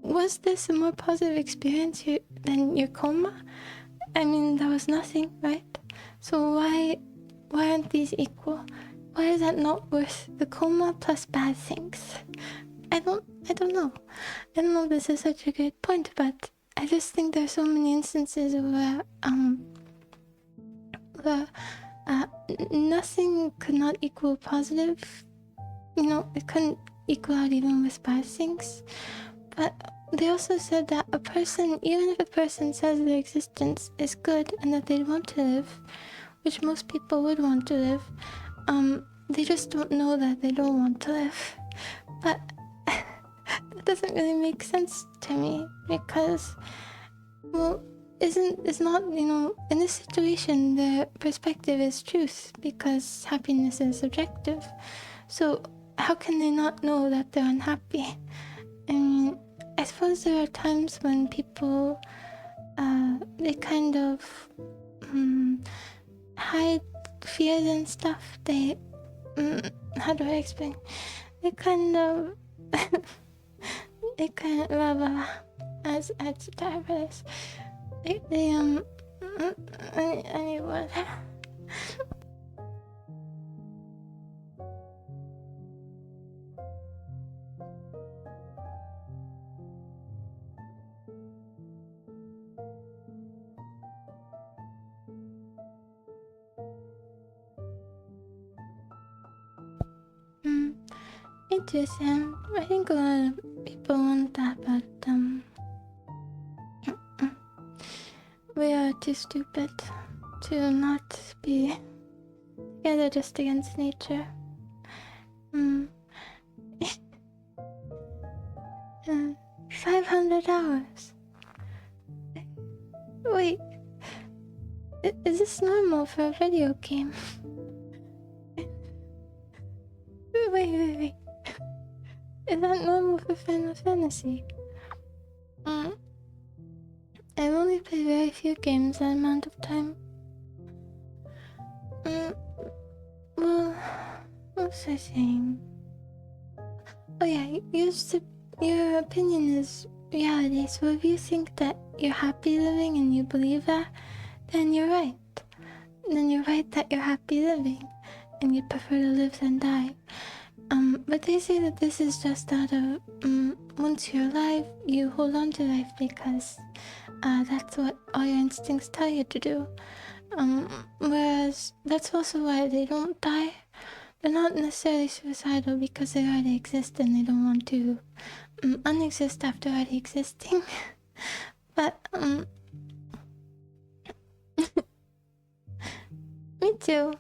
Was this a more positive experience than your coma? I mean, that was nothing, right? So why aren't these equal? Why is that not worth the coma plus bad things? I don't know. I don't know if this is such a great point, but I just think there's so many instances where nothing could not equal positive. It couldn't equal out even with bad things. But they also said that even if a person says their existence is good and that they want to live, which most people would want to live, they just don't know that they don't want to live. But that doesn't really make sense to me, because, well, it's not, in this situation, the perspective is truth, because happiness is subjective. So how can they not know that they're unhappy? I mean, I suppose there are times when people, they kind of hide fears and stuff. They, how do I explain? They kind of, blah, blah, blah, as diverse. Anyone. Me too, Sam. I think a lot of people want that, but we are too stupid to not be together just against nature. 500 hours. Wait, is this normal for a video game? Wait. Is that normal for Final Fantasy? I've only played very few games that amount of time. Well, what was I saying? Oh yeah, your opinion is reality, so if you think that you're happy living and you believe that, then you're right. Then you're right that you're happy living and you'd prefer to live than die. But they say that this is just out of, once you're alive, you hold on to life because that's what all your instincts tell you to do. Whereas that's also why they don't die. They're not necessarily suicidal because they already exist and they don't want to unexist after already existing. But, me too.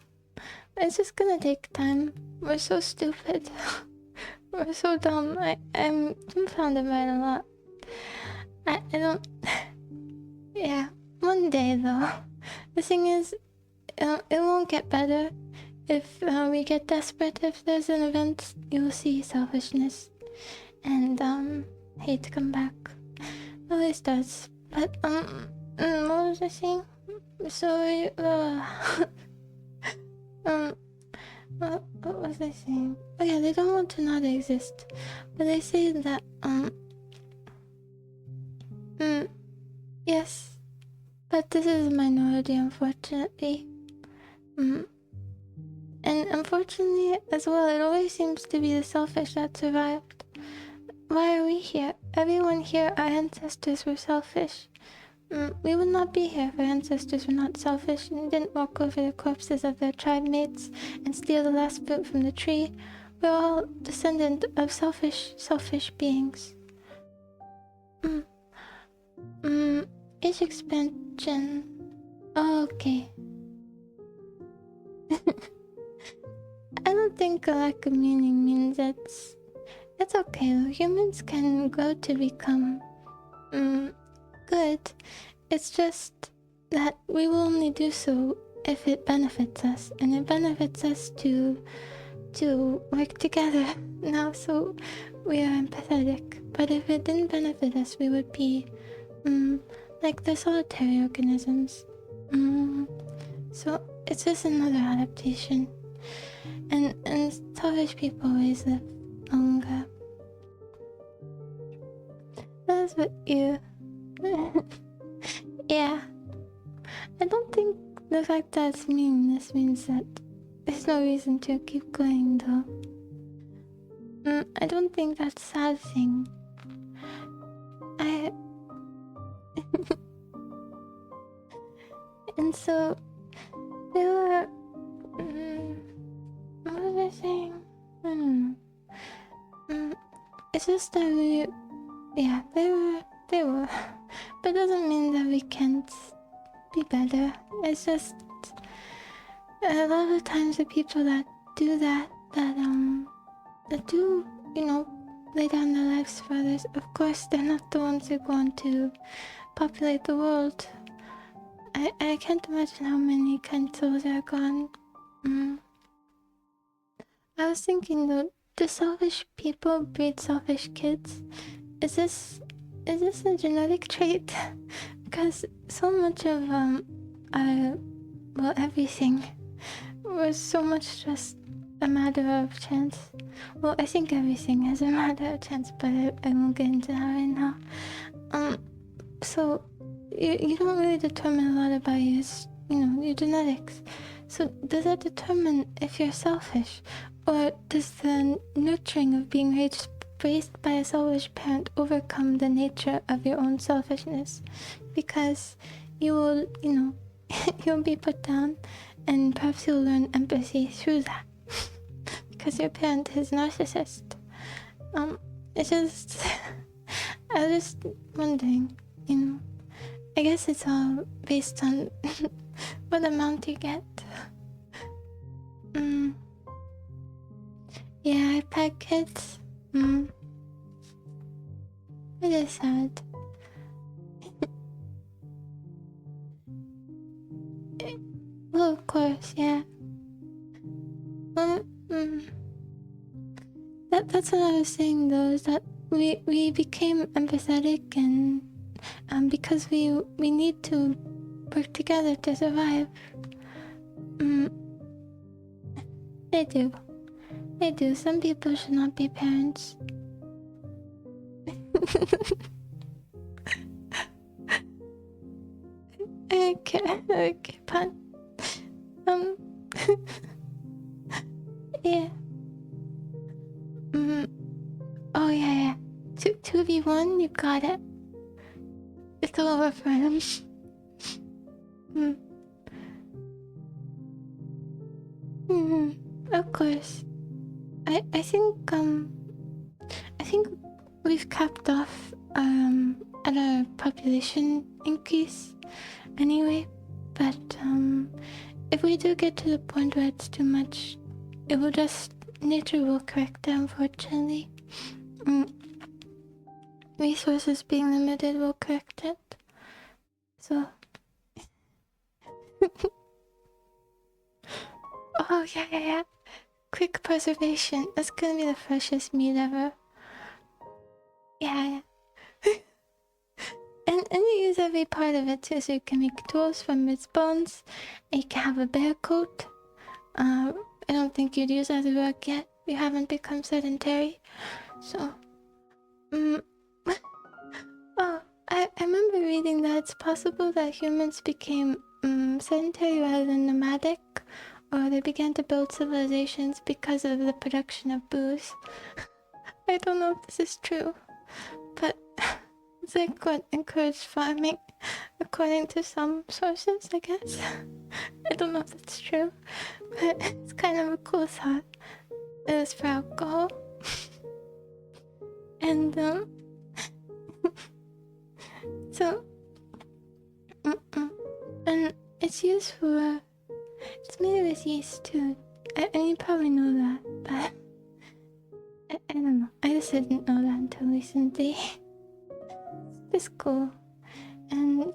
It's just gonna take time. We're so stupid. We're so dumb. I'm dumbfounded by it a lot. I don't... Yeah, one day though. The thing is, it won't get better. If we get desperate, if there's an event, you'll see selfishness and hate to come back. It always does. But what was I saying? So what was I saying? Oh yeah, they don't want to not exist, but they say that yes, but this is a minority, unfortunately. And unfortunately as well, it always seems to be the selfish that survived. Why are we here? Everyone here, our ancestors were selfish. We would not be here if our ancestors were not selfish and didn't walk over the corpses of their tribe mates and steal the last fruit from the tree. We're all descendant of selfish beings. Age expansion. Oh, okay. I don't think a lack of meaning means it's okay though. Humans can grow to become good. It's just that we will only do so if it benefits us, and it benefits us to work together now, so we are empathetic. But if it didn't benefit us, we would be like the solitary organisms. So it's just another adaptation. And selfish people always live longer. That's what you... Yeah. I don't think the fact that it's meaningless means that there's no reason to keep going though. I don't think that's a sad thing. And so they were... what was I saying? I don't know. It's just that we... Yeah, they were. But it doesn't mean that we can't be better. It's just... a lot of times the people that do that do, lay down their lives for others, of course they're not the ones who go on to populate the world. I can't imagine how many kind souls are gone. I was thinking though, do selfish people breed selfish kids? Is this a genetic trait? Because so much of everything was so much just a matter of chance. Well, I think everything is a matter of chance, but I won't get into that right now. So you don't really determine a lot about your genetics. So does that determine if you're selfish? Or does the nurturing of being raised by a selfish parent overcome the nature of your own selfishness? Because you will, you'll be put down, and perhaps you'll learn empathy through that. Because your parent is a narcissist. It's just I was just wondering, you know. I guess it's all based on what amount you get. Yeah, iPad kids. It is sad. Well, of course, yeah. That's what I was saying though, is that we became empathetic and because we need to work together to survive. They do. They do. Some people should not be parents. Okay, pun. Yeah. Oh yeah. 2v1, you got it. It's all over for him. Of course. I think we've capped off at our population increase anyway, but if we do get to the point where it's too much, it will just, nature will correct it, unfortunately. Resources being limited will correct it. So oh yeah. Quick preservation. That's gonna be the freshest meat ever. Yeah. and you use every part of it too, so you can make tools from its bones. And you can have a bear coat. I don't think you'd use that as work yet. You haven't become sedentary. So oh, I remember reading that it's possible that humans became sedentary rather than nomadic, or they began to build civilizations because of the production of booze. I don't know if this is true, but it's like what encouraged farming, according to some sources, I guess. I don't know if that's true, but it's kind of a cool thought. It was for alcohol. And so and it's used for it's made with yeast too. And you probably know that, but I don't know. I just didn't know that until recently. It's cool. And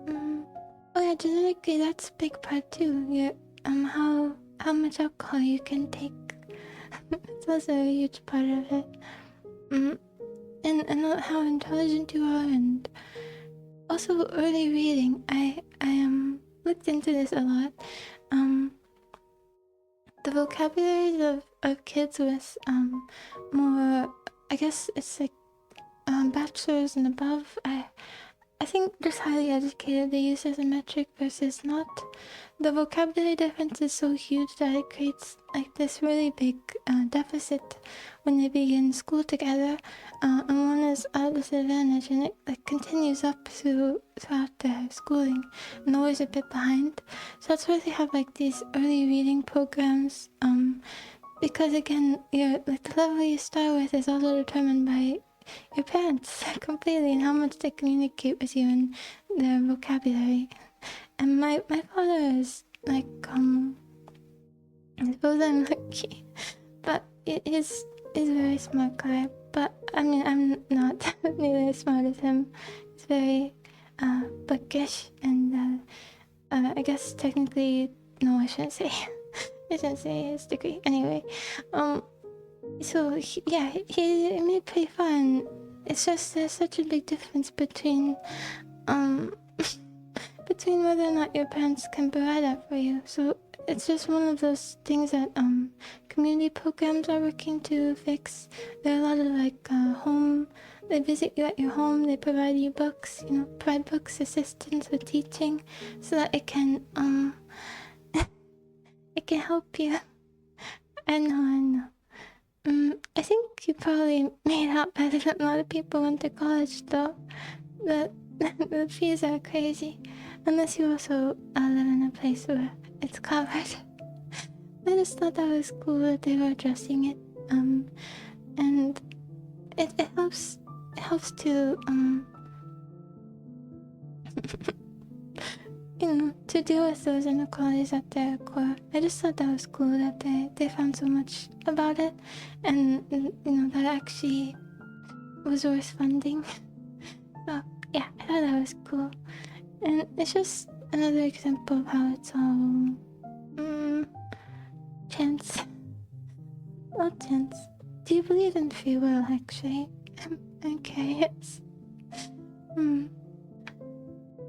oh yeah, genetically that's a big part too. Yeah, how much alcohol you can take. It's also a huge part of it. And how intelligent you are, and also early reading. I looked into this a lot. The vocabularies of kids with more, I guess it's like bachelor's and above. I think just highly educated they use as a metric versus not. The vocabulary difference is so huge that it creates like this really big deficit when they begin school together, and one is at a disadvantage, and it like continues up throughout their schooling, and always a bit behind. So that's why they have like these early reading programs, because again, like the level you start with is also determined by your parents completely, and how much they communicate with you and their vocabulary. And my father is like I suppose I'm lucky, but he's a very smart guy. But I mean, I'm not nearly as smart as him. He's very bookish, and I guess technically, no, I shouldn't say. I shouldn't say his degree. Anyway, so he made pretty fun. It's just there's such a big difference between between whether or not your parents can provide that for you. So it's just one of those things that community programs are working to fix. There are a lot of like they visit you at your home, they provide you books, provide books, assistance with teaching, so that it can it can help you. I know. I think you probably made out better than a lot of people went to college though. The fees are crazy. Unless you also live in a place where it's covered. I just thought that was cool that they were addressing it. and it helps to to deal with those inequalities at their core. I just thought that was cool that they found so much about it, and that actually was worth funding. So yeah, I thought that was cool, and it's just another example of how it's all chance. All chance. Do you believe in free will, actually? I'm curious.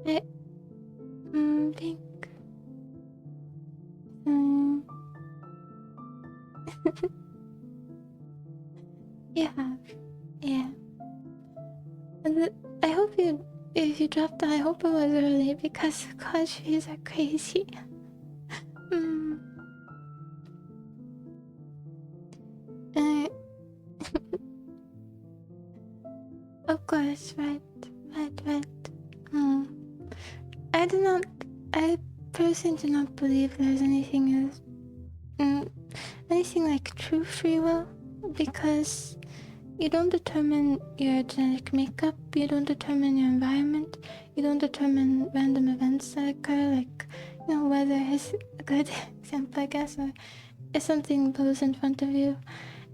I think. You have. Yeah. And I hope if you dropped out, I hope it was early because college fees are crazy. Of course, right. I personally do not believe there's anything like true free will, because you don't determine your genetic makeup, you don't determine your environment, you don't determine random events that occur, like, weather is a good example, I guess, or if something blows in front of you.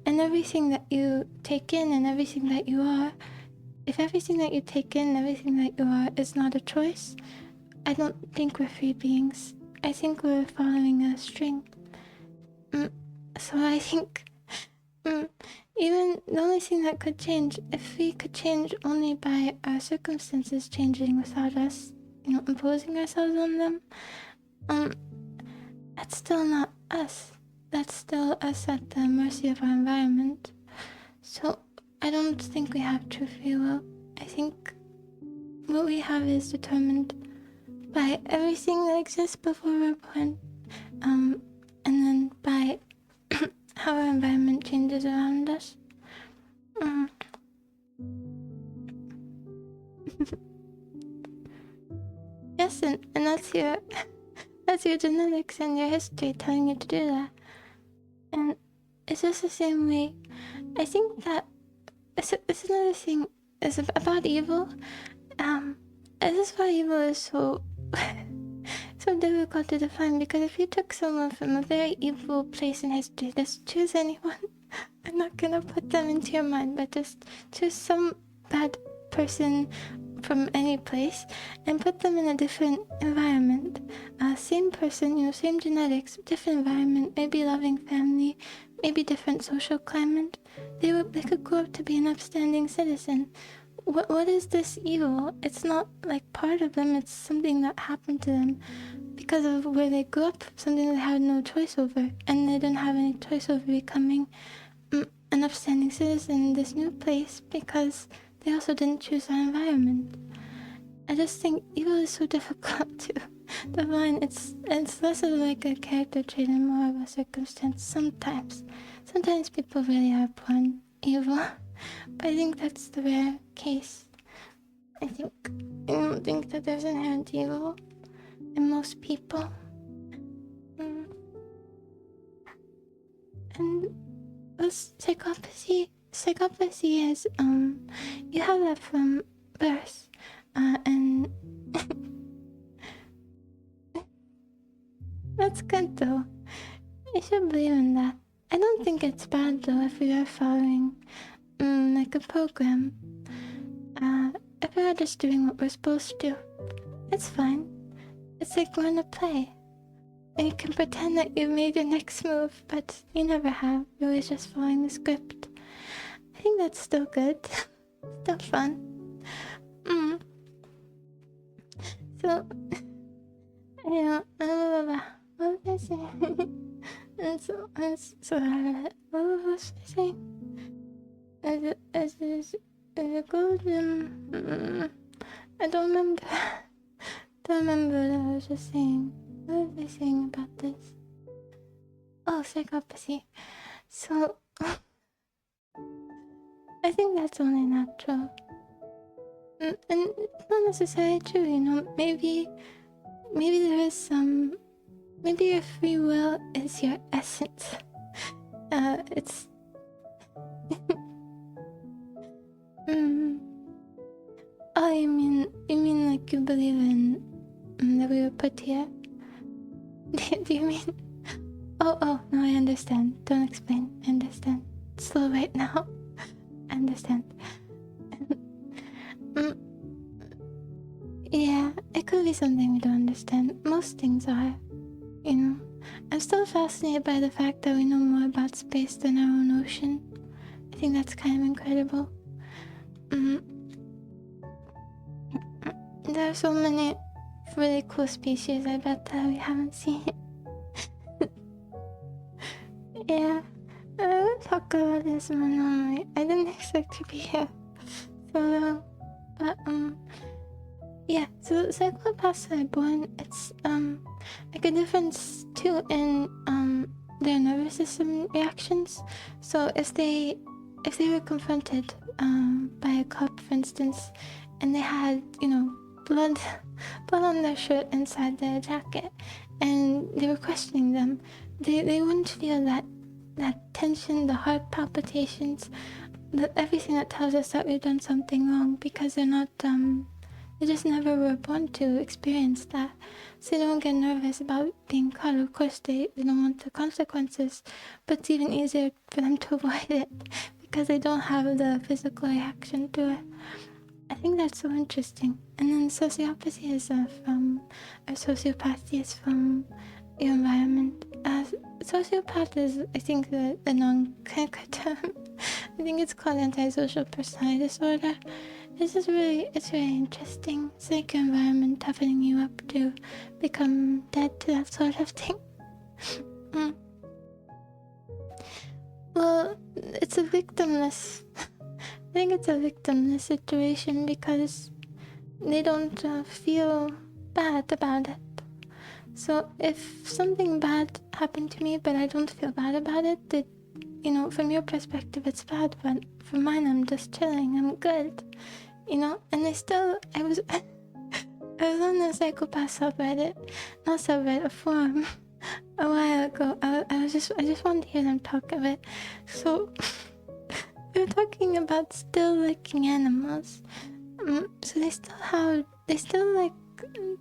And everything that you take in and everything that you are, if everything that you take in and everything that you are is not a choice, I don't think we're free beings. I think we're following a string. So I think even the only thing that could change, if we could change only by our circumstances changing without us, imposing ourselves on them, that's still not us. That's still us at the mercy of our environment. So I don't think we have true free will. I think what we have is determined by everything that exists before we're born, and then by how our environment changes around us. Yes, and that's your genetics and your history telling you to do that. And it's just the same way. I think that it's another thing is about evil. This is why evil is so difficult to define, because if you took someone from a very evil place in history, just choose anyone. I'm not gonna put them into your mind, but just choose some bad person from any place and put them in a different environment. Same person, same genetics, different environment, maybe loving family, maybe different social climate. They could grow up to be an upstanding citizen. What is this evil? It's not like part of them, it's something that happened to them because of where they grew up, something they had no choice over, and they didn't have any choice over becoming an upstanding citizen in this new place because they also didn't choose that environment. I just think evil is so difficult to define. It's less of like a character trait and more of a circumstance sometimes. Sometimes people really are born evil, but I think that's the rare case. I don't think that there's inherent evil in most people. And psychopathy is you have that from birth, and that's good though. I should believe in that. I don't think it's bad though if we are following like a program. If we are just doing what we're supposed to, it's fine. It's like we're in a play. And you can pretend that you made your next move, but you never have. You're always just following the script. I think that's still good. Still fun. So, what was I saying? What was I saying? Is it good? I don't remember. Don't remember what I was just saying. What was I saying about this? Oh, psychopathy. So, I think that's only natural. And it's not necessarily true, maybe there is some... Maybe your free will is your essence. It's... understand. Don't explain. I understand. Slow right now. I understand. mm, yeah, it could be something we don't understand. Most things are, you know. I'm still fascinated by the fact that we know more about space than our own ocean. I think that's kind of incredible. There are so many really cool species, I bet, that we haven't seen. Yeah, I will talk about this more normally. I didn't expect to be here so long, but yeah. So psychopaths are born. It's like a difference too in their nervous system reactions. So if they were confronted by a cop, for instance, and they had, you know, blood on their shirt inside their jacket, and they were questioning them, they wouldn't feel that tension, the heart palpitations, everything that tells us that we've done something wrong, because they're not they just never were born to experience that. So they don't get nervous about being caught. Of course they don't want the consequences, but it's even easier for them to avoid it because they don't have the physical reaction to it. I think that's so interesting. And then sociopathy is from, or sociopathy is from your environment. Sociopath is, I think, the non-clinical term. I think it's called antisocial personality disorder. It's really interesting. It's like your environment toughening you up to become dead to that sort of thing. Well, it's a victimless. I think it's a victimless situation because they don't feel bad about it. So if something bad happened to me but I don't feel bad about it, that, you know, from your perspective it's bad, but from mine I'm just chilling, I'm good, you know. And I was on the psychopath subreddit, not subreddit, a forum a while ago. I just wanted to hear them talk of it. So they were talking about still liking animals. So they still like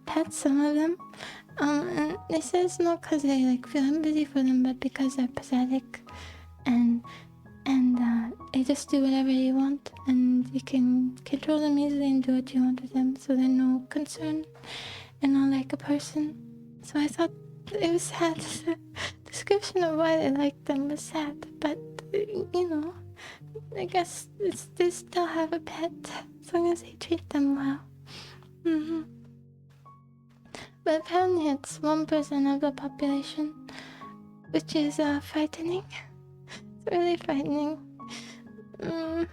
pets, some of them. And they say it's not because they like feel empathy for them, but because they're pathetic, and they just do whatever you want, and you can control them easily and do what you want with them, so they're no concern and not like a person. So I thought it was sad. The description of why they liked them was sad, but you know, I guess they still have a pet as long as they treat them well. But apparently it's 1% of the population, which is frightening. It's really frightening. It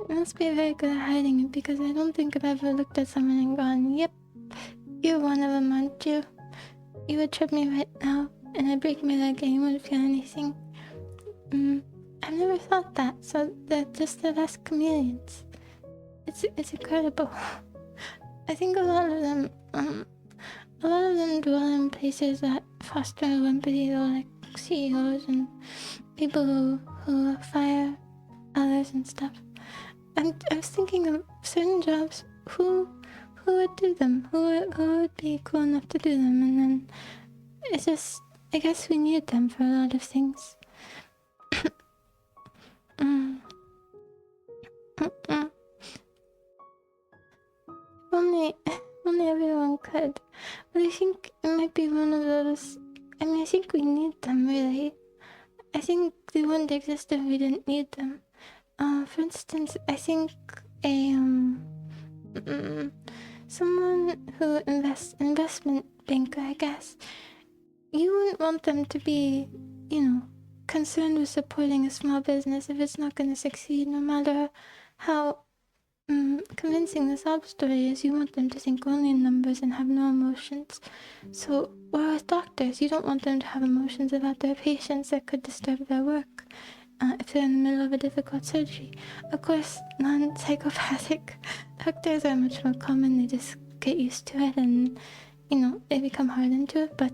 must be very good at hiding it, because I don't think I've ever looked at someone and gone, yep, you're one of them, aren't you? You would trip me right now, and I'd break my leg and you wouldn't feel anything. I've never thought that, so they're just the best chameleons. It's incredible. I think a lot of them dwell in places that foster empathy, though, like CEOs and people who fire others and stuff. And I was thinking of certain jobs, who would do them? Who would be cool enough to do them? And then it's just, I guess we need them for a lot of things. Only everyone could. But I think it might be one of those. I mean, I think we need them, really. I think they wouldn't exist if we didn't need them. For instance, I think someone who investment banker, I guess, you wouldn't want them to be, you know, concerned with supporting a small business if it's not going to succeed, no matter how convincing the sob story is. You want them to think only in numbers and have no emotions. So, or with doctors, you don't want them to have emotions about their patients that could disturb their work if they're in the middle of a difficult surgery. Of course, non-psychopathic doctors are much more common. They just get used to it and, you know, they become hardened to it, but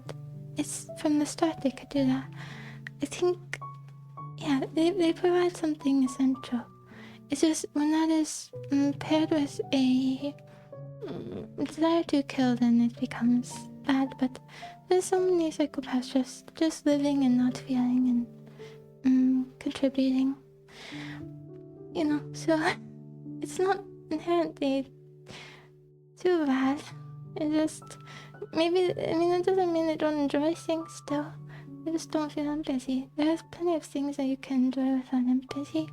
it's from the start they could do that. I think, yeah, they provide something essential. It's just when that is paired with a desire to kill, then it becomes bad. But there's so many psychopaths just living and not feeling and contributing. You know, so it's not inherently too bad. It just maybe it doesn't mean they don't enjoy things still. They just don't feel empathy. There's plenty of things that you can enjoy without empathy.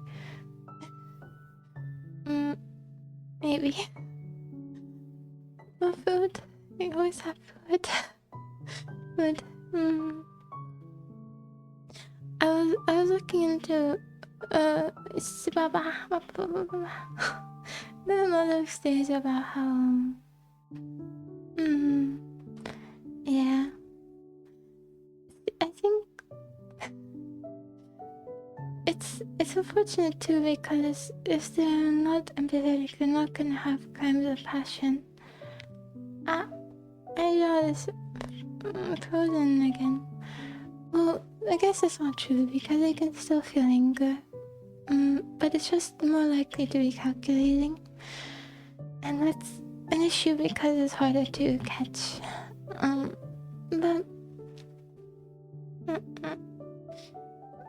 Maybe. Well, food. You always have food. Food. I was looking into there are a lot of stories about how yeah. I think it's unfortunate too, because if they're not empathetic, they're not gonna have crimes of passion. I saw this frozen again. Well, I guess that's not true, because they can still feel anger. But it's just more likely to be calculating. And that's an issue because it's harder to catch. But what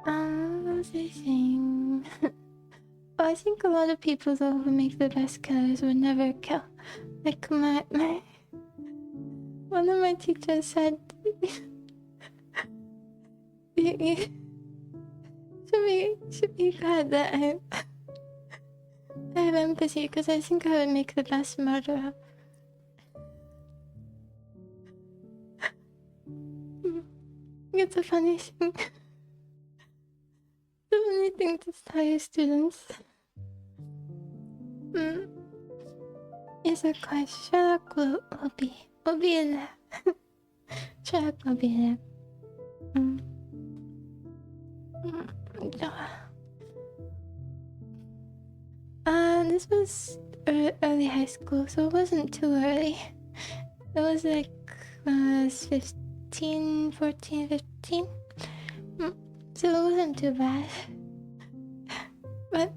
was I saying? Well, I think a lot of people though who make the best killers would never kill. Like my one of my teachers said should be glad that I have empathy, because I think I would make the best murderer. It's a funny thing. The funny thing to tell your students. Yes, of course, Sherlock will be there. Sherlock will be there. This was early high school, so it wasn't too early. It was like 14, 15. So it wasn't too bad. But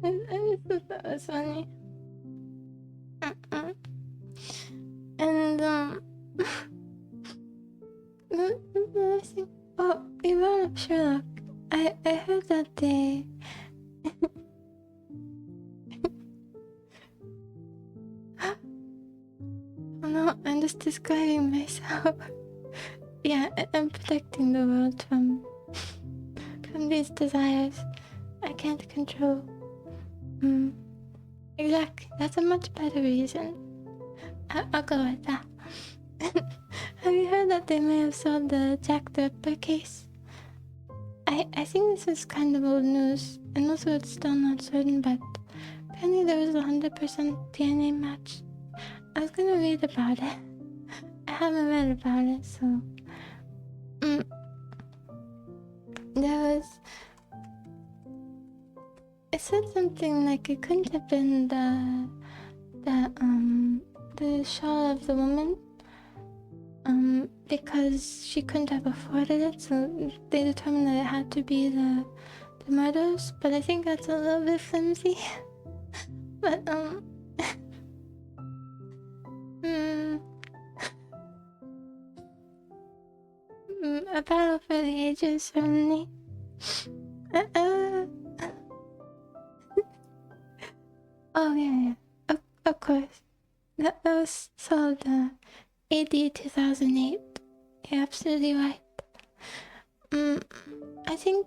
I just thought that was funny. And the last thing, you brought up Sherlock. I heard that they oh no, I'm just describing myself. Yeah, I'm protecting the world from these desires I can't control. Exactly, that's a much better reason. I'll go with that. Have you heard that they may have solved the Jack the Ripper case? I think this is kind of old news, and also it's still not certain, but apparently there was a 100% DNA match. I was gonna read about it. I haven't read about it, so it said something like it couldn't have been the shawl of the woman, because she couldn't have afforded it, so they determined that it had to be the murders. But I think that's a little bit flimsy. But a battle for the ages, certainly. Oh yeah. Of course. That was solved AD 2008. You're absolutely right. I think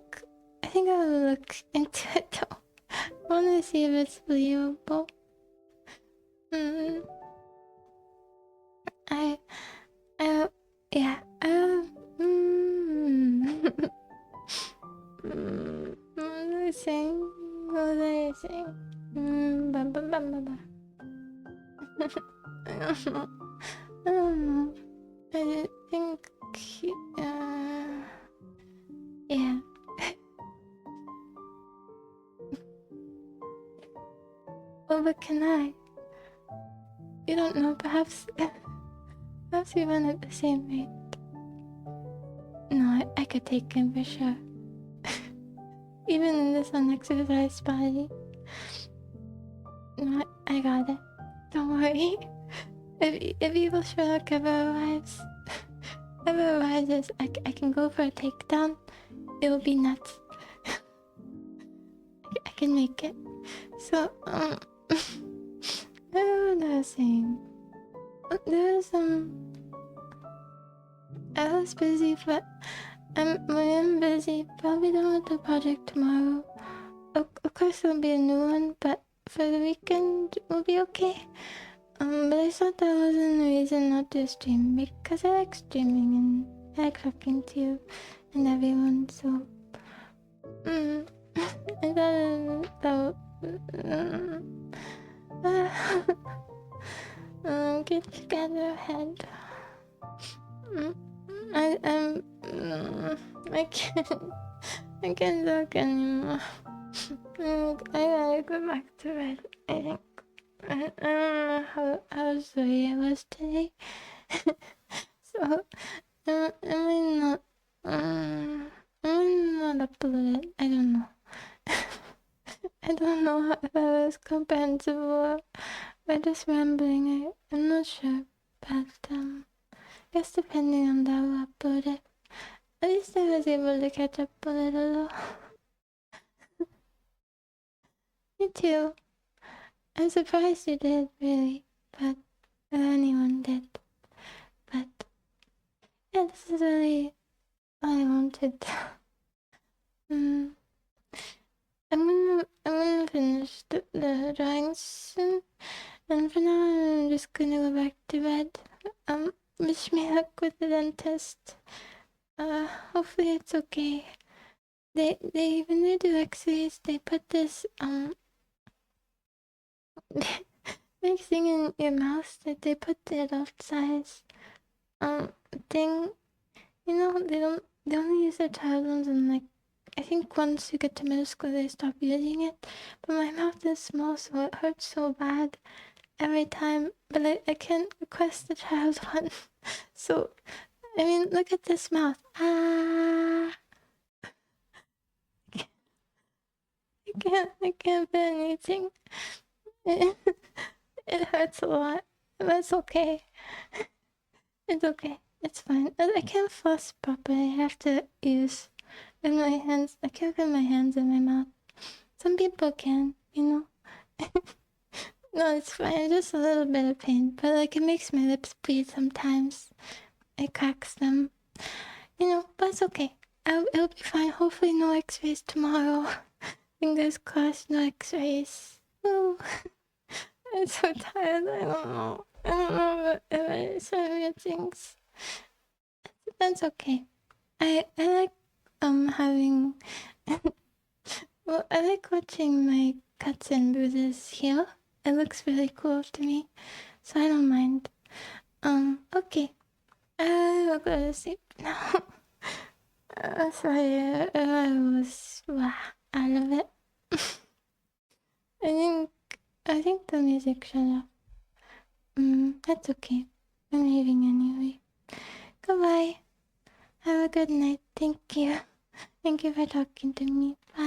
I'll look into it though. I want to see if it's believable. Yeah. What was I saying? I don't know. I think, yeah. Oh, but can I? You don't know, perhaps we run at the same rate. No, I could take him for sure. Even in this unexercised body. No, I got it. Don't worry. if evil Sherlock ever arrives, I can go for a takedown. It will be nuts. I can make it. So, I don't know what I was saying. There was, I was busy, but I'm busy. Probably done with the project tomorrow. Of course, there'll be a new one, but for the weekend, we'll be okay. But I thought that wasn't a reason not to stream, because I like streaming and I like talking to you and everyone, so... I thought get together head. I can't talk anymore. I gotta go back to bed, I think. I don't know how sorry I was today. So, I might not, I might not upload it. I don't know. I don't know if I was comprehensible or just rambling. I'm not sure. But, I guess depending on that, I'll upload it. At least I was able to catch up a little. Me too. I'm surprised you did, really. But, if anyone did. But, yeah, this is really all I wanted. I'm gonna finish the drawings soon. And for now, I'm just gonna go back to bed. Wish me luck with the dentist. Hopefully it's okay. They when they do X-rays, they put this big thing in your mouth that they put the adult size thing. You know, they only use their child ones, and like I think once you get to middle school they stop using it. But my mouth is small, so it hurts so bad every time. But I can't request the child one. So I mean, look at this mouth. I can't feel anything. It hurts a lot, but it's okay. It's okay. It's fine. I can't floss properly. I have to use with my hands. I can't put my hands in my mouth. Some people can, you know. No, it's fine. It's just a little bit of pain, but like it makes my lips bleed sometimes. It cracks them, you know. But it's okay. It'll be fine. Hopefully, no X-rays tomorrow. Fingers crossed, no X-rays. Ooh. I'm so tired. I don't know if I said weird things. That's okay. I like having well, I like watching my cuts and bruises heal. It looks really cool to me, so I don't mind. Okay. I will go to sleep now. Sorry, I was out of it. I think the music shut off. That's okay. I'm leaving anyway. Goodbye. Have a good night. Thank you. Thank you for talking to me. Bye.